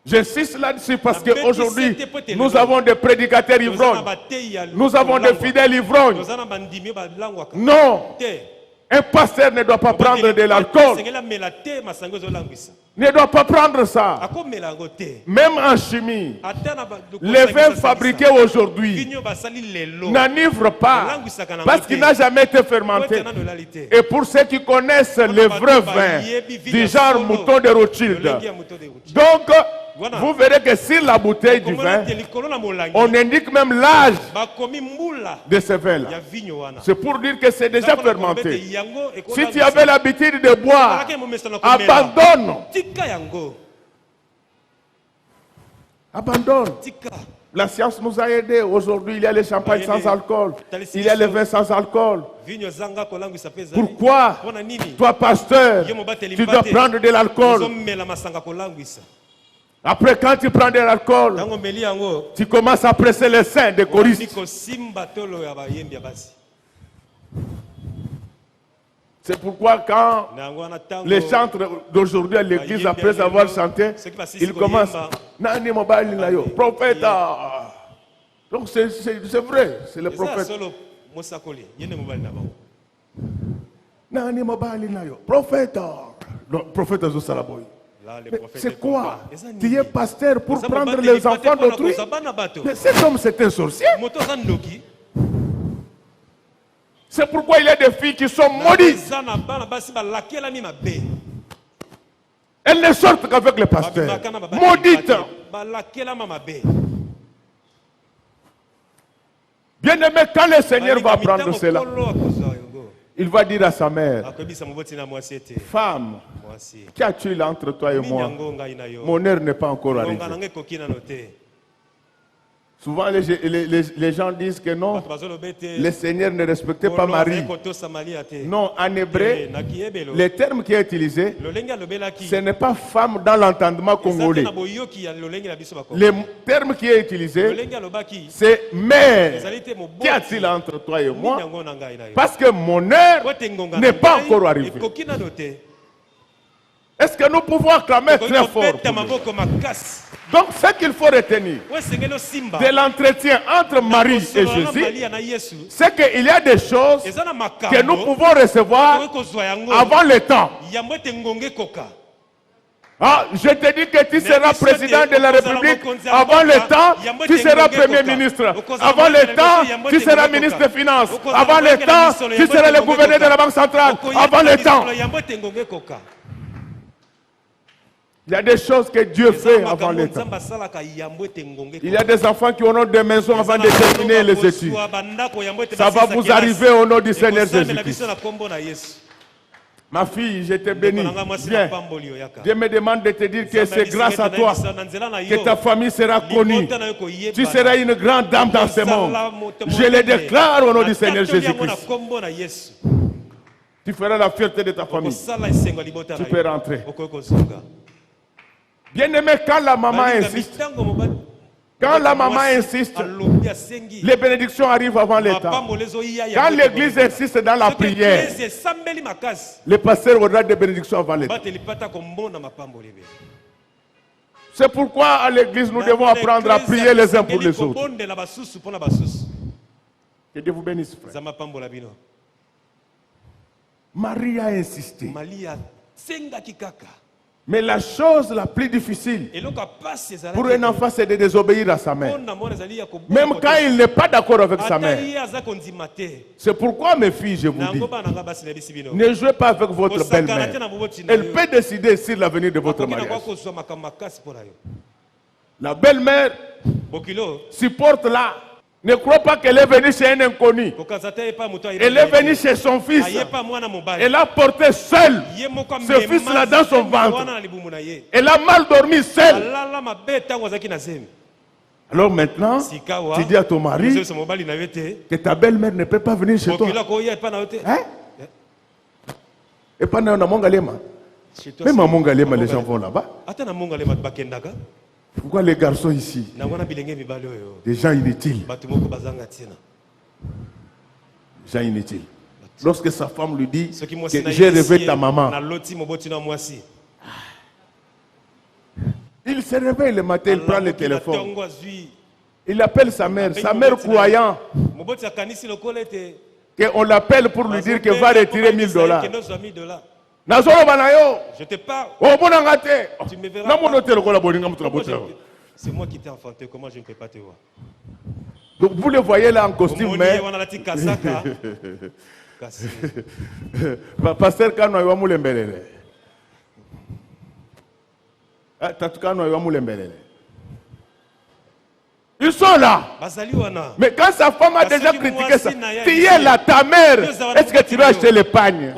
J'insiste là-dessus parce qu'aujourd'hui, nous avons des prédicateurs ivrognes. Nous avons des fidèles ivrognes. Non! Un pasteur ne doit pas prendre de l'alcool. ne doit pas prendre ça. Même en chimie, les vins fabriqués aujourd'hui n'enivrent pas parce qu'il n'a jamais été fermenté. Et pour ceux qui connaissent les vrais vins du genre mouton de Rothschild, donc vous verrez que sur la bouteille du vin, on indique même l'âge de ce vin-là. C'est pour dire que c'est déjà fermenté. Si tu avais l'habitude de boire, abandonne. Abandonne. La science nous a aidés. Aujourd'hui, il y a les champagnes sans alcool. Il y a les vins sans alcool. Pourquoi, toi, pasteur, tu dois prendre de l'alcool? Après, quand tu prends de l'alcool, tu commences à presser les seins des choristes. C'est pourquoi quand les chantres d'aujourd'hui à l'église, après avoir chanté, ils commencent. Prophète. Donc c'est vrai, c'est le prophète. Prophète. Prophète Zosalaboy. C'est quoi? Tu es pasteur pour prendre les enfants d'autrui? Mais cet homme, c'est un sorcier. C'est pourquoi il y a des filles qui sont maudites. Elles ne sortent qu'avec le pasteur. Maudites. Bien aimé, quand le Seigneur va apprendre cela, il va dire à sa mère, femme, qu'as-tu là entre toi et moi? Mon heure n'est pas encore arrivée. Souvent les gens disent que non, le Seigneur ne respectait pas Marie. Non, en hébreu, le terme qui est utilisé, ce n'est pas femme dans l'entendement congolais. Le terme qui est utilisé, c'est mère. Qu'y a-t-il entre toi et moi? Parce que mon heure n'est pas encore arrivée. Est-ce que nous pouvons acclamer très fort? Donc, ce qu'il faut retenir de l'entretien entre Marie et Jésus, c'est qu'il y a des choses que nous pouvons recevoir avant le temps. Ah, je te dis que tu seras président de la République. Avant le temps, tu seras premier ministre. Avant le temps, tu seras ministre des Finances. Avant le temps, tu seras le gouverneur de la Banque centrale. Avant le temps. Il y a des choses que Dieu fait avant le temps. Il y a des enfants qui auront des maisons avant de terminer les études. Ça va vous arriver au nom du Seigneur Jésus-Christ. Ma fille, je te bénis. Viens. Dieu me demande de te dire que c'est grâce à toi que ta famille sera connue. Tu seras une grande dame dans ce monde. Je le déclare au nom du Seigneur Jésus-Christ. Tu feras la fierté de ta famille. Tu peux rentrer. Bien aimé, quand la maman insiste, les bénédictions arrivent avant le temps. Quand l'église insiste dans la prière, le pasteur aura des bénédictions avant le temps. C'est pourquoi à l'église nous devons apprendre à prier les uns pour les autres. Que Dieu vous bénisse, frère. Marie a insisté. Mais la chose la plus difficile pour un enfant, c'est de désobéir à sa mère. Même quand il n'est pas d'accord avec sa mère. C'est pourquoi, mes filles, je vous dis, ne jouez pas avec votre belle-mère. Elle peut décider sur l'avenir de votre mariage. La belle-mère supporte-la. Ne crois pas qu'elle est venue chez un inconnu. Elle est venue chez son fils. Elle a porté seule ce fils-là dans son ventre. Elle a mal dormi seule. Alors maintenant, tu dis à ton mari que ta belle-mère ne peut pas venir chez toi. Hein? Et pas dans Mongalema. Même à Mongalema, les gens vont là-bas. Pourquoi les garçons ici? Des gens inutiles. Des gens inutiles. Lorsque sa femme lui dit que j'ai rêvé ta maman, il se réveille le matin, il prend le téléphone. Il appelle sa mère croyant qu'on l'appelle pour lui dire qu'il va retirer $1000. Je te parle. Tu me verras pas. C'est moi qui t'ai enfanté. Comment je ne peux pas te voir? Donc vous le voyez là en costume, mais... Pasteur Kano wa mulembelele. Tatu Kano wa mulembelele. Ils sont là. Mais quand sa femme a déjà critiqué ça, tu es là, ta mère, est-ce que tu vas acheter les pagnes?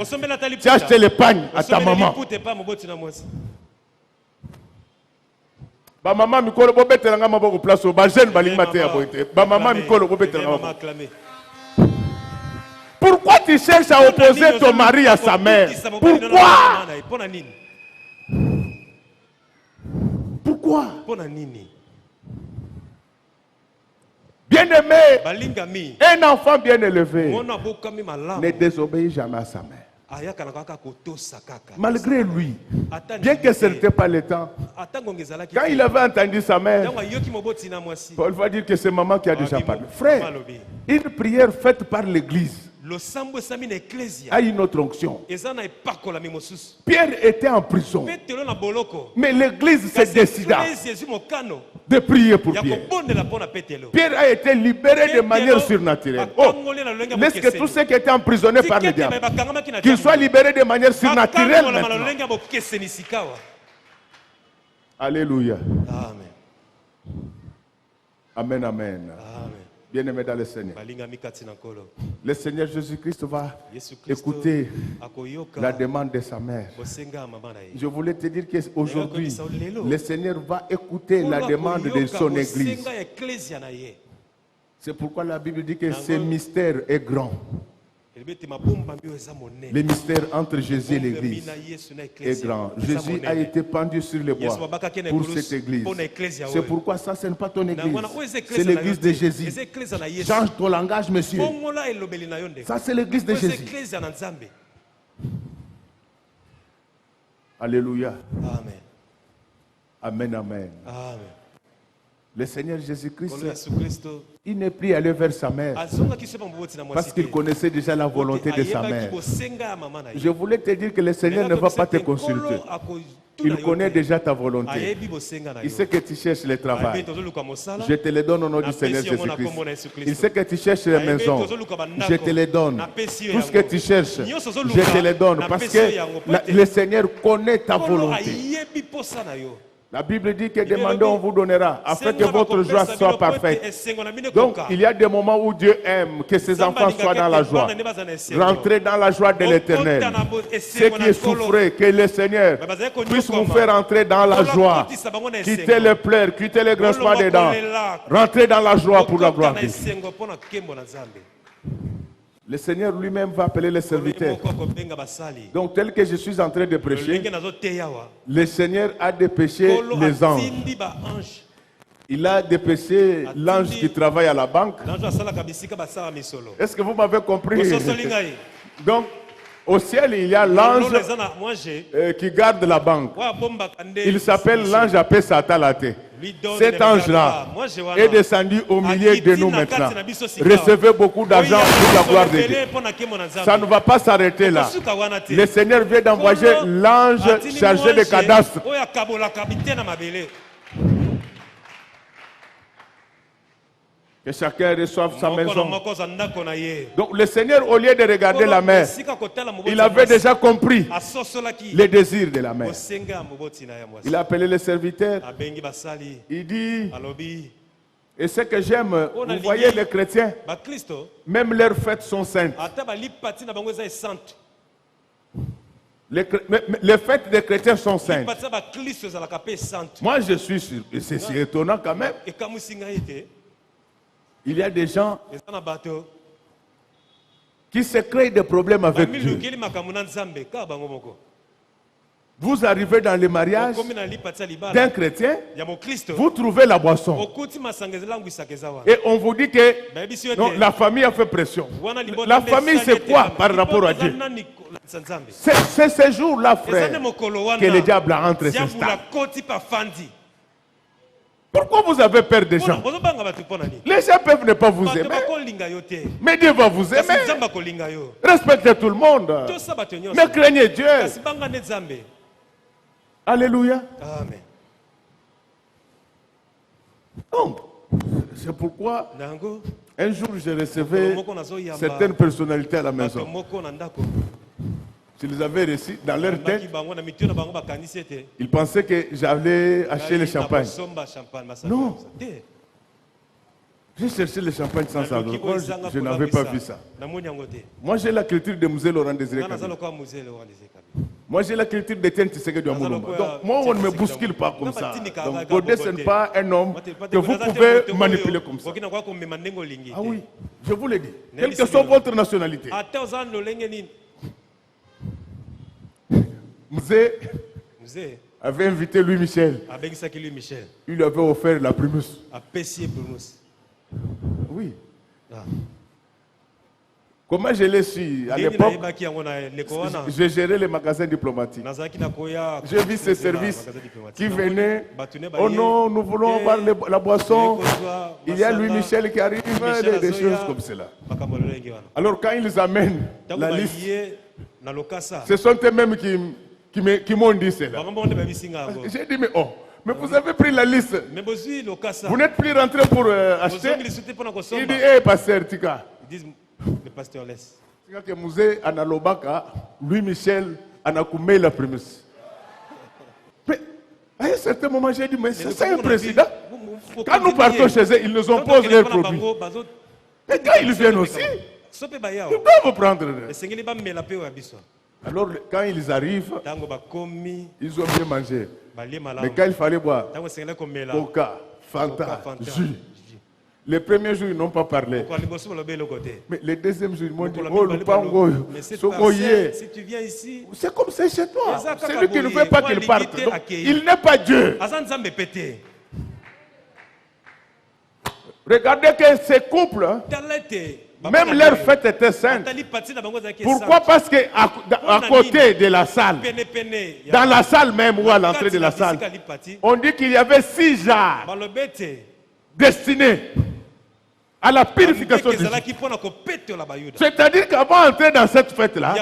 Tu as acheté les pagnes à ta maman. Ba maman mikolo bo betelanga maboko place au ba jeune balingmate ya boité. Ba maman mikolo bo betelanga. Pourquoi tu cherches à opposer ton mari à sa mère? Pourquoi? Pourquoi? Bien-aimé, un enfant bien élevé ne désobéit jamais à sa mère. Malgré lui, bien que ce n'était pas le temps, quand il avait entendu sa mère, Paul va dire que c'est maman qui a déjà parlé. Frère, une prière faite par l'église a une autre onction. Pierre était en prison, mais l'église s'est décidée de prier pour Pierre. Pierre a été libéré de manière surnaturelle. Oh, laisse que tous ceux qui étaient emprisonnés par le diable, qu'ils soient libérés de manière surnaturelle maintenant. Alléluia. Amen, amen. Bien-aimé dans le Seigneur, le Seigneur Jésus-Christ va écouter la demande de sa mère. Je voulais te dire qu'aujourd'hui, le Seigneur va écouter la demande de son Église. C'est pourquoi la Bible dit que ce mystère est grand. Le mystère entre Jésus et l'Église est grand. Jésus a été pendu sur le bois pour cette Église. C'est pourquoi ça, ce n'est pas ton Église. C'est l'Église de Jésus. Change ton langage, monsieur. Ça, c'est l'Église de Jésus. Alléluia. Amen, amen. Le Seigneur Jésus-Christ, il n'est plus allé vers sa mère parce qu'il connaissait déjà la volonté de sa mère. Je voulais te dire que le Seigneur ne va pas te consulter. Il connaît déjà ta volonté. Il sait que tu cherches le travail. Je te le donne au nom du Seigneur Jésus-Christ. Il sait que tu cherches les maisons. Je te les donne. Tout ce que tu cherches, je te le donne parce que le Seigneur connaît ta volonté. La Bible dit que demandez, on vous donnera, afin que votre joie soit parfaite. Donc, il y a des moments où Dieu aime que ses enfants soient dans la joie. Rentrez dans la joie de l'Éternel. Ceux qui souffrent, que le Seigneur puisse vous faire entrer dans la joie. Quittez les pleurs, quittez les grincements des dents. Rentrez dans la joie pour la gloire de Dieu. Le Seigneur lui-même va appeler les serviteurs. Donc, tel que je suis en train de prêcher, le Seigneur a dépêché les anges. Il a dépêché l'ange qui travaille à la banque. Est-ce que vous m'avez compris? Donc, au ciel, il y a l'ange qui garde la banque. Il s'appelle l'ange appelé Satalate. Cet ange-là est descendu au milieu de nous maintenant. Recevez beaucoup d'argent pour la gloire de Dieu. Ça ne va pas s'arrêter là. Le Seigneur vient d'envoyer l'ange chargé de cadastre. Que chacun reçoive sa maison. Donc le Seigneur, au lieu de regarder la mer, il avait déjà compris les désirs de la mer. Il a appelé les serviteurs. Il dit, et ce que j'aime, vous voyez les chrétiens, même leurs fêtes sont saintes. Les fêtes des chrétiens sont saintes. Moi je suis sûr, et c'est étonnant quand même. Il y a des gens qui se créent des problèmes avec Dieu. Vous arrivez dans le mariage d'un chrétien, vous trouvez la boisson. Et on vous dit que non, la famille a fait pression. La famille, c'est quoi par rapport à Dieu? C'est ce jour-là, frère, que le diable a entre ses stades. Pourquoi vous avez peur des gens? Les gens peuvent ne pas vous aimer, mais Dieu va vous aimer. Respectez tout le monde, mais craignez Dieu. Alléluia. Amen. Donc, c'est pourquoi un jour je recevais certaines personnalités à la maison. Je les avais reçus dans leur tête. Ils pensaient que j'allais acheter le champagne. Non. J'ai cherché le champagne sans alcool. Je n'avais pas vu ça. Moi, j'ai la culture de Musée Laurent Désiré Kabila. Moi, j'ai la culture d'Étienne Tshisekedi Amolomba. Donc, moi, on ne me bouscule pas comme ça. Donc, Godé, ce n'est pas un homme que vous pouvez manipuler comme ça. Ah oui, je vous l'ai dit. Quelle que soit votre nationalité. Musée avait invité Louis Michel. Il lui avait offert la primus. Oui. Comment je l'ai su? À l'époque, je gérais les magasins diplomatiques. J'ai vu ces services qui venaient. Oh non, nous voulons voir la boisson. Il y a Louis Michel qui arrive, des choses comme cela. Alors quand ils amènent la liste, ce sont eux-mêmes qui m'ont dit cela. J'ai dit, mais oh, mais vous avez pris la liste. Vous n'êtes plus rentré pour acheter. Il dit, hé, pasteur Tika. Ils disent, le pasteur laisse. Que Musée Analobaka, Louis Michel, Anakoumé la prémisse. Mais à un certain moment, j'ai dit, mais c'est un président. Quand nous partons chez eux, ils nous imposent leurs produits. Et quand ils viennent aussi, ils doivent prendre. Alors, quand ils arrivent, ils ont bien mangé. Mais quand il fallait boire, Coca, Fanta, jus. Les premiers jours, ils n'ont pas parlé. Mais les deuxièmes jours, ils m'ont dit, oh, le pango, si tu viens ici, c'est comme c'est chez toi. C'est lui qui ne veut pas qu'il parte. Donc, il n'est pas Dieu. Regardez que ces couples, même leur fête était sainte. Pourquoi? Parce qu'à côté de la salle, dans la salle même ou à l'entrée de la salle, on dit qu'il y avait 6 jarres destinés à la purification du juif. C'est-à-dire qu'avant d'entrer dans cette fête-là,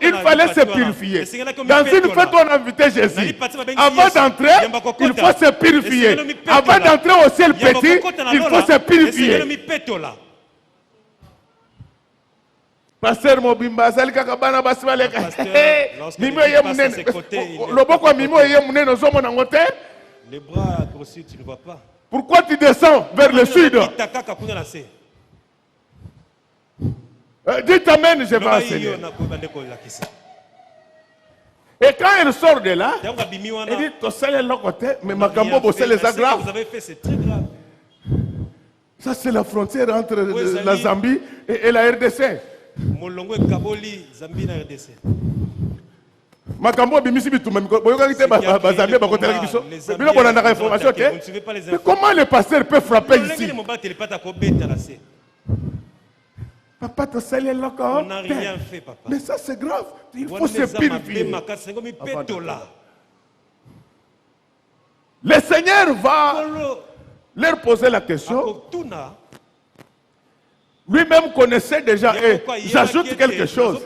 il fallait se purifier. Dans une fête où on invitait Jésus, avant d'entrer, il faut se purifier. Avant d'entrer au ciel petit, il faut se purifier. Pasteur Mobimba, Zali Kakabana Baswale, Mimo Yemunene, Loboko Mimo Yemunene, Zomo Nangote. Les bras grossis, tu ne vois pas. Pourquoi tu descends vers le sud? Dites amen, je vais enseigner. Et quand il sort de là, il dit, Tosale Lokote, mais Makambo Bossé les aggrave. Vous avez fait, c'est très grave. Ça, c'est la frontière entre la Zambie et la RDC. Molongo et Kaboli, Zambie et RDC. Makambo bimisi bitumba boyokaki bazambi bakotela biso bino bonanda information que mais comment le pasteur peut frapper ici? Papa te salé là on n'a rien fait, papa. Mais ça c'est grave, il faut se purifier. Le Seigneur va leur poser la question. Lui-même connaissait déjà et j'ajoute quelque chose.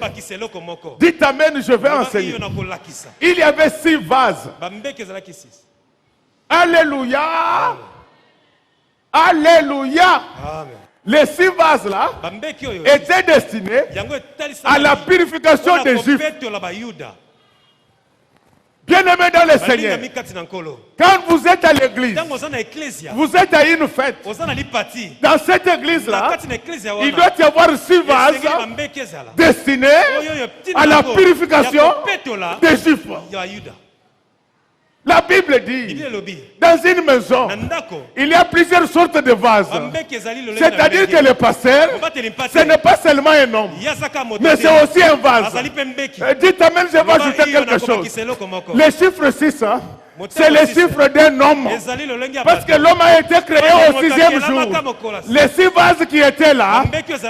Dites amen, je vais enseigner. Il y avait 6 vases. Alléluia. Alléluia. Les 6 vases là étaient destinés à la purification des Juifs. Bien-aimés dans le Seigneur, quand vous êtes à l'église, vous êtes à une fête. Dans cette église-là, il doit y avoir 6 vases destinés à la purification des Juifs. La Bible dit, dans une maison, il y a plusieurs sortes de vases. C'est-à-dire que le pasteur, ce n'est pas seulement un homme, mais c'est aussi un vase. Dites amen, je vais ajouter quelque chose. Le chiffre 6, C'est le chiffre d'un homme. Parce que l'homme a été créé au 6e jour. Les 6 vases qui étaient là,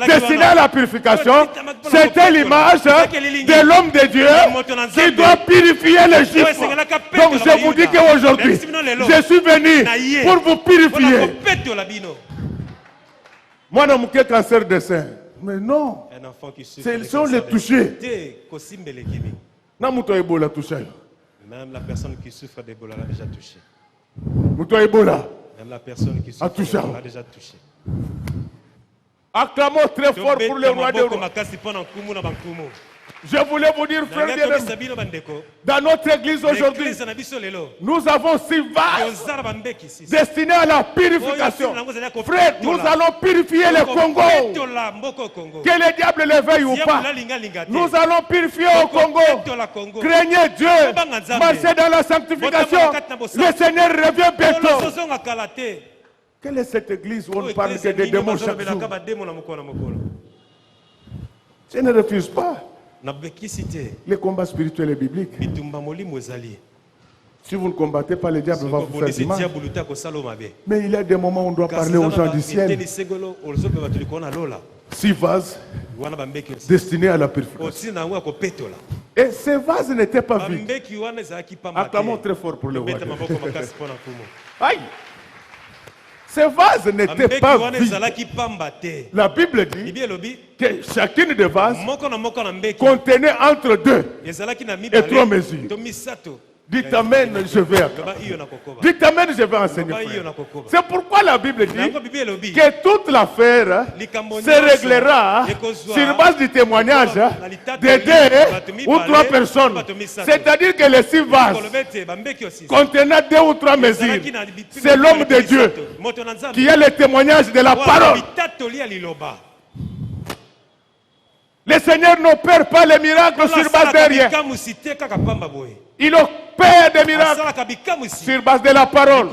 destinés à la purification, c'était l'image de l'homme de Dieu qui doit purifier les chiffres. Donc je vous dis qu'aujourd'hui, je suis venu pour vous purifier. Moi, je suis cancer de sein. Mais non, ce sont les touchés. Même la personne qui souffre d'Ebola l'a déjà touché. Même la personne qui souffre d'Ebola l'a déjà touché. Acclamons très fort pour le roi des rois. Je voulais vous dire, frère bien-aimé, dans notre église aujourd'hui, nous avons 6 vases destinés à la purification. Frère, nous allons purifier le Congo. Que le diable le veuille ou pas, nous allons purifier au Congo. Craignez Dieu, marchez dans la sanctification. Le Seigneur revient bientôt. Quelle est cette église où on parle que des démons chaque jour? Je ne refuse pas les combats spirituels et bibliques. Si vous ne combattez pas, le diable va vous faire du mal. Mais il y a des moments où on doit parler aux gens du ciel. 6 vases destinés à la purification. Et ces vases n'étaient pas vides. Acclamons très fort pour le roi. Aïe! Ces vases n'étaient pas vides. La Bible dit que chacune des vases contenait entre 2 et 3 mesures. Dites amen, je vais. Dites amen, je vais enseigner. C'est pourquoi la Bible dit que toute l'affaire se réglera sur base du témoignage de 2 ou 3 personnes. C'est-à-dire que les 6 vases contenant 2 ou 3 mesures, c'est l'homme de Dieu qui a le témoignage de la parole. Le Seigneur n'opère pas les miracles sur base de rien. Il opère des miracles sur base de la parole.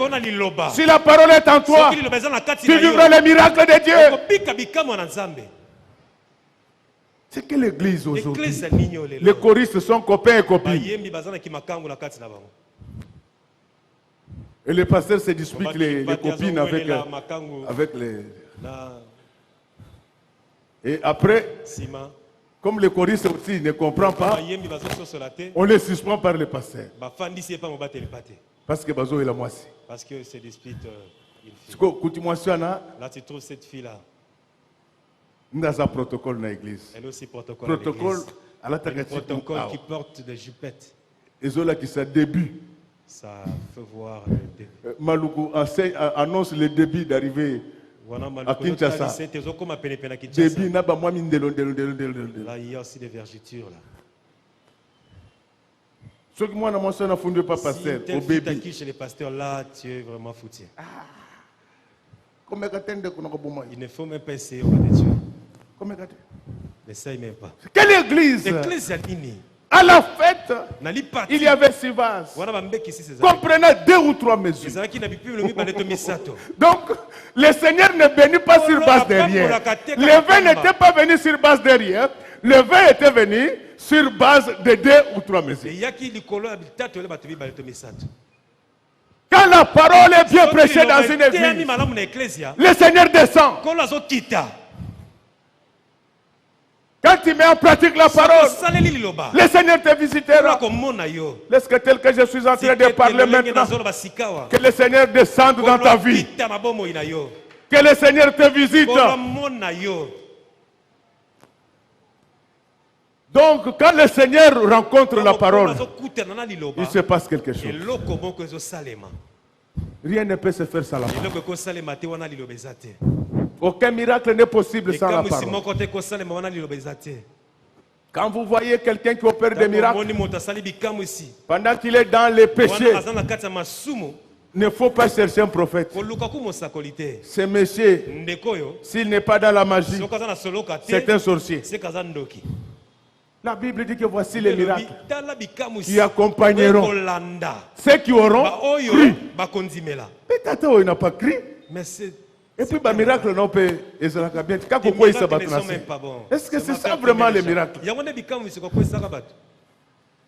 Si la parole est en toi, tu vivras les miracles de Dieu. C'est que l'église aujourd'hui, les choristes sont copains et copines. Et les pasteurs se disputent les copines avec les... Et après, comme le choriste aussi ne comprend pas, on les suspend par le pasteur. Parce que Bazo est la moitié. Parce que se dispute une fille. Là, tu trouves cette fille-là. Dans un protocole dans l'église. Elle aussi protocole à l'église. Un protocole qui porte des jupettes. Et cela qui c'est début. Ça fait voir le début. Maluku annonce le début d'arriver à Kinshasa. Début n'a pas moi là, il y a aussi des vergetures là. Ce que moi n'a fondé pas pasteur au bébé. Chez les pasteurs là, tu es vraiment foutu. Il ne faut même pas essayer, on va te tuer. N'essaye même pas. Quelle église? L'église à la fête, il y avait 6 vases. Comprenant 2 ou 3 mesures. Donc, le Seigneur ne bénit pas sur base de rien. Le vin n'était pas venu sur base de rien. Le vin était venu sur base de 2 ou 3 mesures. Quand la parole est bien prêchée dans une église, le Seigneur descend. Quand tu mets en pratique la parole, le Seigneur te visitera. Laisse que tel que je suis en train de parler maintenant, que le Seigneur descende dans ta vie. Que le Seigneur te visite. Donc, quand le Seigneur rencontre la parole, il se passe quelque chose. Rien ne peut se faire sans la parole. Aucun miracle n'est possible sans la parole. Quand vous voyez quelqu'un qui opère des miracles, pendant qu'il est dans les péchés, il ne faut pas chercher un prophète. Ce monsieur, s'il n'est pas dans la magie, c'est un sorcier. La Bible dit que voici les miracles qui accompagneront ceux qui auront cru. Peut-être qu'il n'a pas cru. Et puis, le miracle, non, peut être bien. Est-ce que c'est ça vraiment le miracle?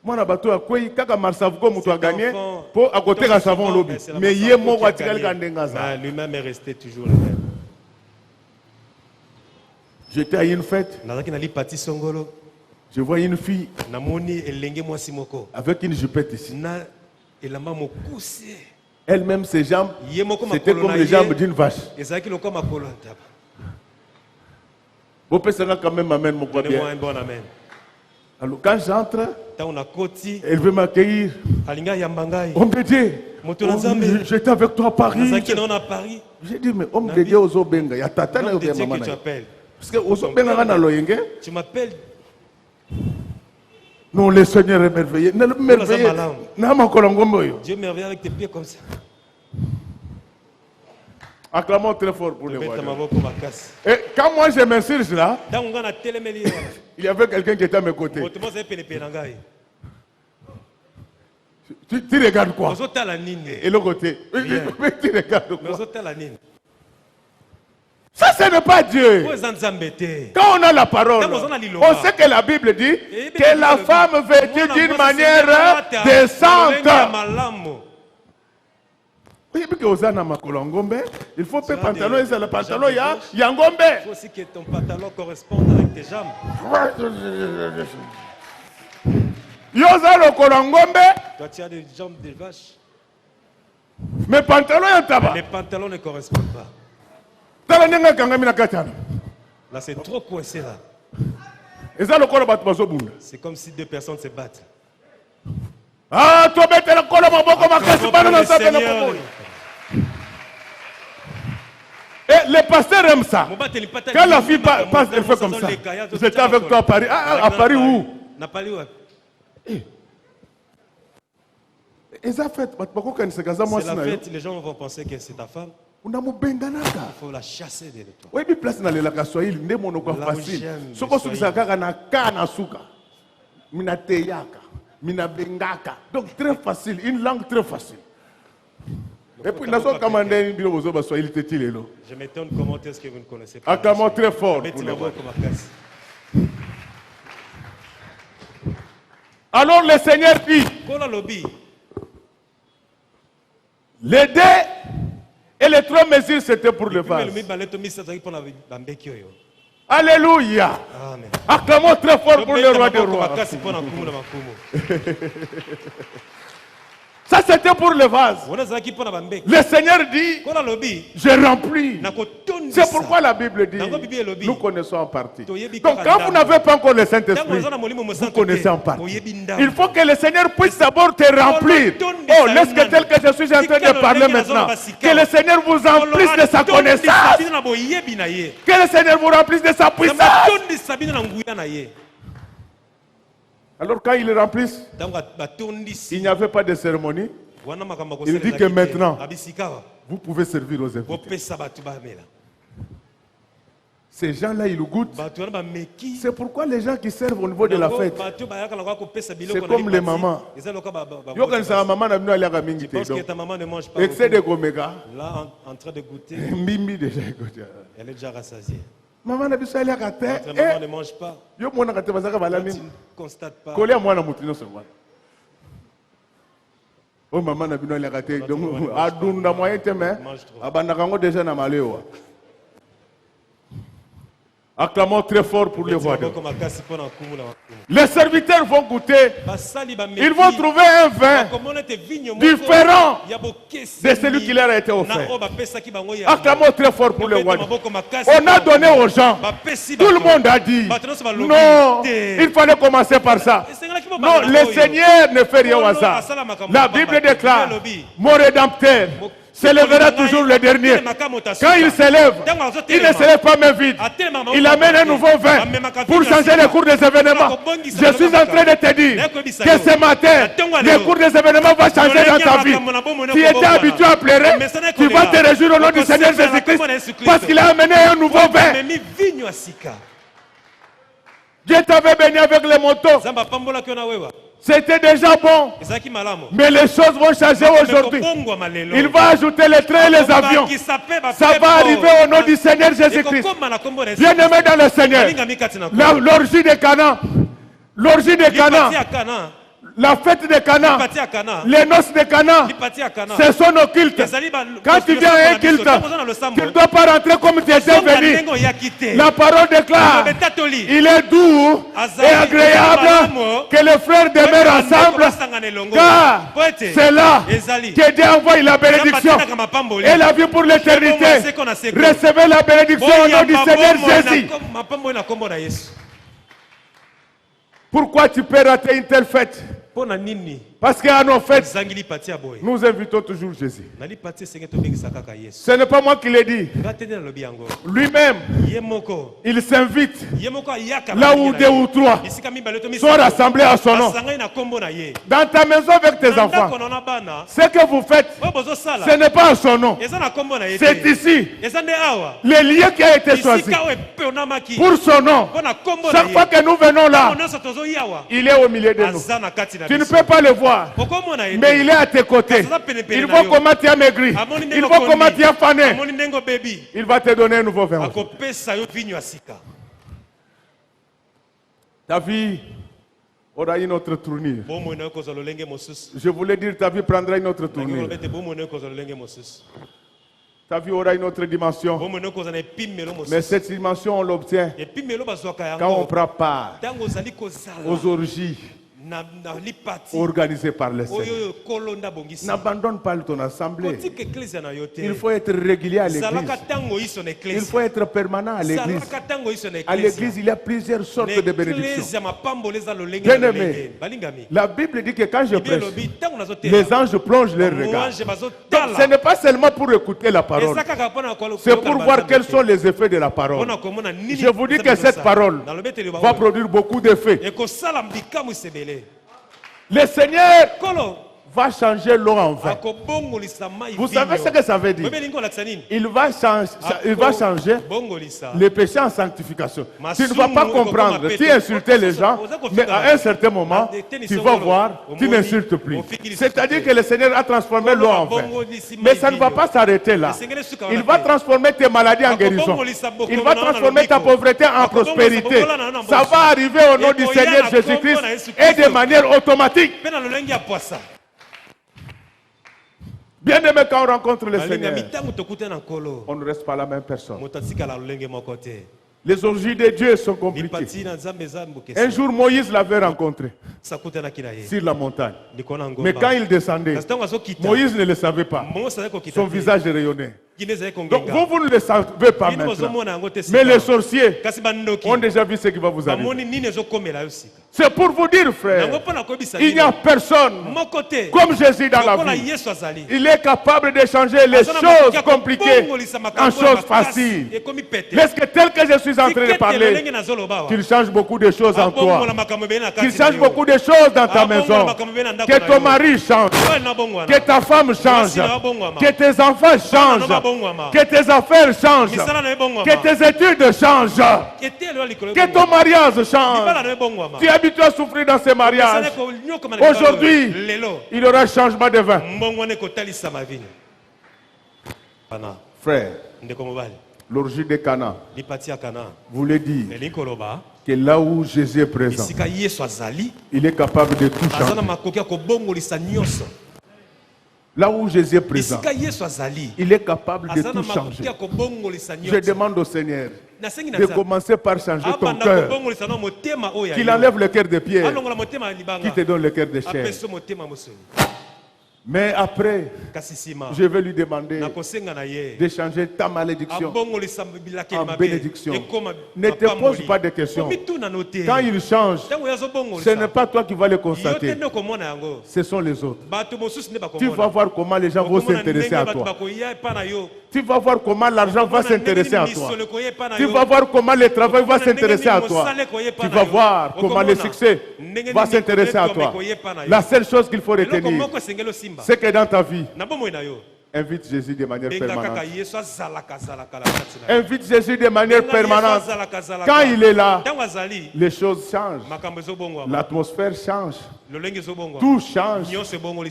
Moi, na bateau à quoi kaka Marsavuko muto a gagné pour à côté de savon lobby. Mais hier mon watikal kandengaza. Lui-même est resté toujours le même. J'étais à une fête. Je vois une fille avec une jupette ici. Elle-même, ses jambes, c'était comme les jambes d'une vache. Bon, personne quand même m'amène mon bien. Un bon amen. Alors, quand j'entre, elle veut m'accueillir. Homme de Dieu, j'étais avec toi à Paris. J'ai dit, mais homme de Dieu, aux Obenga, il y a tata là où tu appelles. Parce que aux Obenga, tu m'appelles. Non, le Seigneur est merveilleux. Dieu merveilleux avec tes pieds comme ça. Acclamons très fort pour les voix. Et quand moi je m'insurge là, il y avait quelqu'un qui était à mes côtés. Tu regardes quoi? Et l'autre côté. Tu regardes quoi? Ça, ce n'est pas Dieu. Quand on a la parole, on sait que la Bible dit que la femme vêtue d'une manière décente. Il faut que pantalon et le pantalon, il y a ngombe. Il faut aussi que ton pantalon corresponde avec tes jambes. Toi, tu as des jambes de vache. Mais pantalon, les pantalons ne correspondent pas. Là, c'est trop coincé là. C'est comme si deux personnes se battent. Ah, toi, tu es et le pasteur aime ça. Quand la fille passe, elle fait comme ça. J'étais avec toi à Paris. À Paris où? C'est la fête, les gens vont penser que c'est ta femme. Il faut la chasser de toi. Oui, mais place dans les lacs Swahili, ne mon quoi facile. Ce qu'on se dit, c'est na kana suka, mina teyaka, mina bengaka. Donc très facile, une langue très facile. Et puis, nous avons commandé une bureau aux Swahili tétilé. Je m'étonne comment est-ce que vous ne connaissez pas. Acclamons très fort. Alors le Seigneur dit, les dés et les trois mesures, c'était pour le vase. Alléluia. Acclamons très fort pour le roi des rois. Ça c'était pour le vase. Le Seigneur dit, je remplis. C'est pourquoi la Bible dit, nous connaissons en partie. Donc quand vous n'avez pas encore le Saint-Esprit, vous connaissez en partie. Il faut que le Seigneur puisse d'abord te remplir. Oh, laisse que tel que je suis en train de parler maintenant. Que le Seigneur vous emplisse de sa connaissance. Que le Seigneur vous remplisse de sa puissance. Alors quand il remplisse, il n'y avait pas de cérémonie. Il dit que maintenant, vous pouvez servir aux invités. Ces gens-là, ils le goûtent. C'est pourquoi les gens qui servent au niveau de la fête, c'est comme les mamans. Je pense que ta maman ne mange pas. Là, en train de goûter, elle est déjà rassasiée. Maman ne mange pas. Tu ne constates pas. Oh maman na bino lekate donc adunda moyen teme abandakango déjà na malewa. Acclamons très fort pour les voix. Les serviteurs vont goûter. Ils vont trouver un vin différent de celui qui leur a été offert. Acclamons très fort pour les voix. On a donné aux gens. Tout le monde a dit non, il fallait commencer par ça. Non, le Seigneur ne fait rien au hasard. La Bible déclare, mon rédempteur s'élèvera toujours le dernier. Quand il s'élève, il ne s'élève pas main vide. Il amène un nouveau vin pour changer le cours des événements. Je suis en train de te dire que ce matin, le cours des événements va changer dans ta vie. Tu étais habitué à pleurer, tu vas te réjouir au nom du Seigneur Jésus-Christ parce qu'il a amené un nouveau vin. Dieu t'avait béni avec les motos. C'était déjà bon. Mais les choses vont changer aujourd'hui. Il va ajouter les trains et les avions. Ça va arriver au nom du Seigneur Jésus-Christ. Bien-aimé dans le Seigneur. L'orgie de Canaan. L'orgie de Canaan. La fête de Cana, les noces de Cana, ce sont nos cultes. Quand tu viens à un culte, tu ne dois pas rentrer comme tu étais venu. La parole déclare, il est doux et agréable que les frères demeurent ensemble, car c'est là que Dieu envoie la bénédiction et la vie pour l'éternité. Recevez la bénédiction au nom du Seigneur Jésus. Pourquoi tu peux rater une telle fête? Parce qu'à nos fêtes, nous invitons toujours Jésus. Ce n'est pas moi qui l'ai dit. Lui-même, il s'invite là où 2 ou 3 sont rassemblés à son nom. Dans ta maison avec tes enfants, ce que vous faites, ce n'est pas à son nom. C'est ici. Le lieu qui a été choisi pour son nom. Chaque fois que nous venons là, il est au milieu de nous. Tu ne peux pas le voir, mais il est à tes côtés. Il voit comment tu as maigri. Il voit comment tu as fané. Il va te donner un nouveau vin. Ta vie aura une autre tournure. Je voulais dire, ta vie prendra une autre tournure. Ta vie aura une autre dimension. Mais cette dimension, on l'obtient quand on prend part aux orgies organisé par le Seigneur. N'abandonne pas ton assemblée. Il faut être régulier à l'église. Il faut être permanent à l'église. À l'église, il y a plusieurs sortes de bénédictions. Bien-aimé, la Bible dit que quand je prêche, les anges plongent leur regard. Donc ce n'est pas seulement pour écouter la parole, c'est pour voir quels sont les effets de la parole. Je vous dis que cette parole va produire beaucoup d'effets. Le Seigneur va changer l'eau en vin. Vous savez ce que ça veut dire? Il va changer les péchés en sanctification. Tu ne vas pas comprendre. Tu insultais les gens, mais à un certain moment, tu vas voir, tu n'insultes plus. C'est-à-dire que le Seigneur a transformé l'eau en vin. Mais ça ne va pas s'arrêter là. Il va transformer tes maladies en guérison. Il va transformer ta pauvreté en prospérité. Ça va arriver au nom du Seigneur Jésus-Christ et de manière automatique. Bien aimé, quand on rencontre le Seigneur, on ne reste pas la même personne. Les orgies de Dieu sont compliquées. Un jour, Moïse l'avait rencontré sur la montagne. Mais quand il descendait, Moïse ne le savait pas. Son visage rayonnait. Donc vous ne le savez pas maintenant. Mais les sorciers ont déjà vu ce qui va vous arriver. C'est pour vous dire, frère, il n'y a personne comme Jésus dans la vie. Il est capable de changer les choses compliquées en choses faciles. Est-ce que tel que je suis en train de parler, qu'il change beaucoup de choses en toi, qu'il change beaucoup de choses dans ta maison, que ton mari change, que ta femme change, que tes enfants changent, que tes affaires changent, que tes études changent, que ton mariage change. Tu es habitué à souffrir dans ces mariages. Aujourd'hui, il y aura un changement de vin. Frère, l'orgie de Cana voulait dire que là où Jésus est présent, il est capable de tout changer. Là où Jésus est présent, il est capable de tout changer. Je demande au Seigneur de commencer par changer ton cœur, qu'il enlève le cœur de pierre, qu'il te donne le cœur de chair. Mais après, je vais lui demander de changer ta malédiction en bénédiction. Ne te pose pas de questions. Quand il change, ce n'est pas toi qui vas le constater. Ce sont les autres. Tu vas voir comment les gens vont s'intéresser à toi. Tu vas voir comment l'argent va s'intéresser à toi. Tu vas voir comment le travail va s'intéresser à toi. Tu vas voir comment le succès va s'intéresser à toi. La seule chose qu'il faut retenir, c'est que dans ta vie, invite Jésus de manière permanente. Invite Jésus de manière permanente. Quand il est là, les choses changent. L'atmosphère change. Tout change.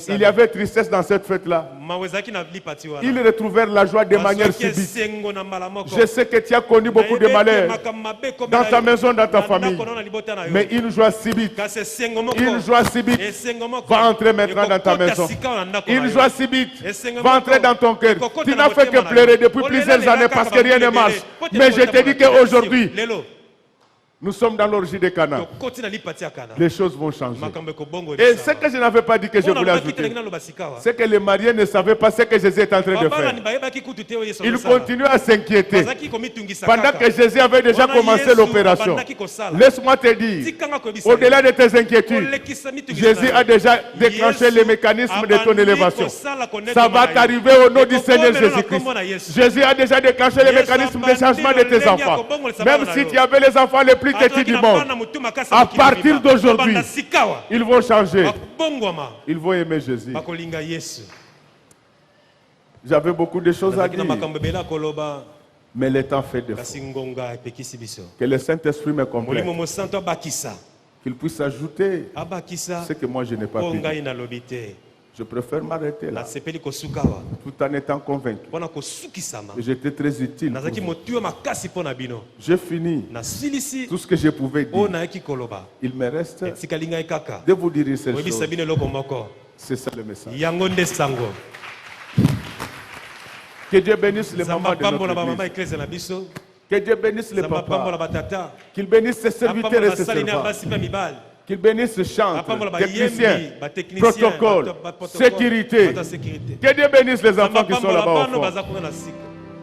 Il y avait tristesse dans cette fête-là. Ils retrouvèrent la joie de manière subite. Je sais que tu as connu beaucoup de malheur dans ta maison, dans ta famille. Mais une joie subite va entrer maintenant dans ta maison. Une joie subite va entrer dans ton cœur. Tu n'as fait que pleurer depuis plusieurs années parce que rien ne marche. Mais je te dis qu'aujourd'hui, nous sommes dans l'orgie de Cana. Les choses vont changer. Et ce que je n'avais pas dit que je voulais ajouter, c'est que les mariés ne savaient pas ce que Jésus est en train de faire. Ils continuaient à s'inquiéter. Pendant que Jésus avait déjà commencé l'opération. Laisse-moi te dire, au-delà de tes inquiétudes, Jésus a déjà déclenché les mécanismes de ton élévation. Ça va t'arriver au nom du Seigneur Jésus-Christ. Jésus a déjà déclenché les mécanismes de changement de tes enfants. Même si tu avais les enfants les plus petits du monde, à partir d'aujourd'hui, ils vont changer. Ils vont aimer Jésus. J'avais beaucoup de choses à dire, mais le temps fait défaut. Que le Saint-Esprit me comprenne. Qu'il puisse ajouter ce que moi je n'ai pas pu dire. Je préfère m'arrêter là, tout en étant convaincu que j'étais très utile. J'ai fini tout ce que je pouvais dire. Il me reste de vous dire une seule chose. C'est ça le message. Que Dieu bénisse les mamans de notre église. Que Dieu bénisse les papas. Qu'il bénisse ses serviteurs et ses servantes. Qu'il bénisse les chantres, techniciens, protocole, sécurité. Que Dieu bénisse les enfants qui sont là-bas au fond.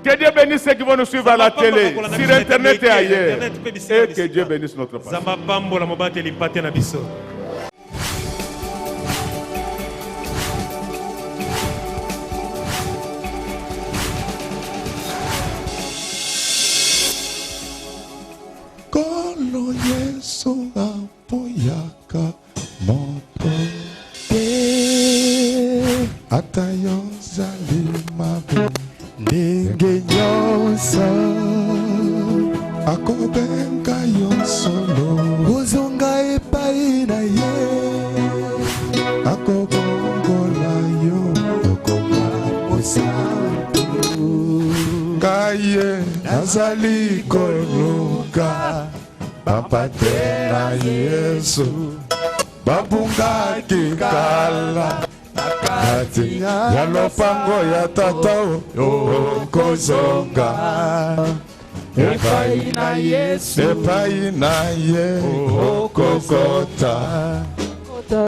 Que Dieu bénisse ceux qui vont nous suivre à la télé, sur Internet et ailleurs. Et que Dieu bénisse notre pasteur. Kolo Yesu apoyaka moto te atayo zali mabe ndenge nyonso akobenga yo solo ozonga epai na ye akobongola yo okoma mosantu kaye nazali koluka Bapatena Yesu babungaki kala nakati ya lopango ya tata okozonga epai na Yesu epai na ye okokota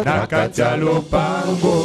nakati ya lopango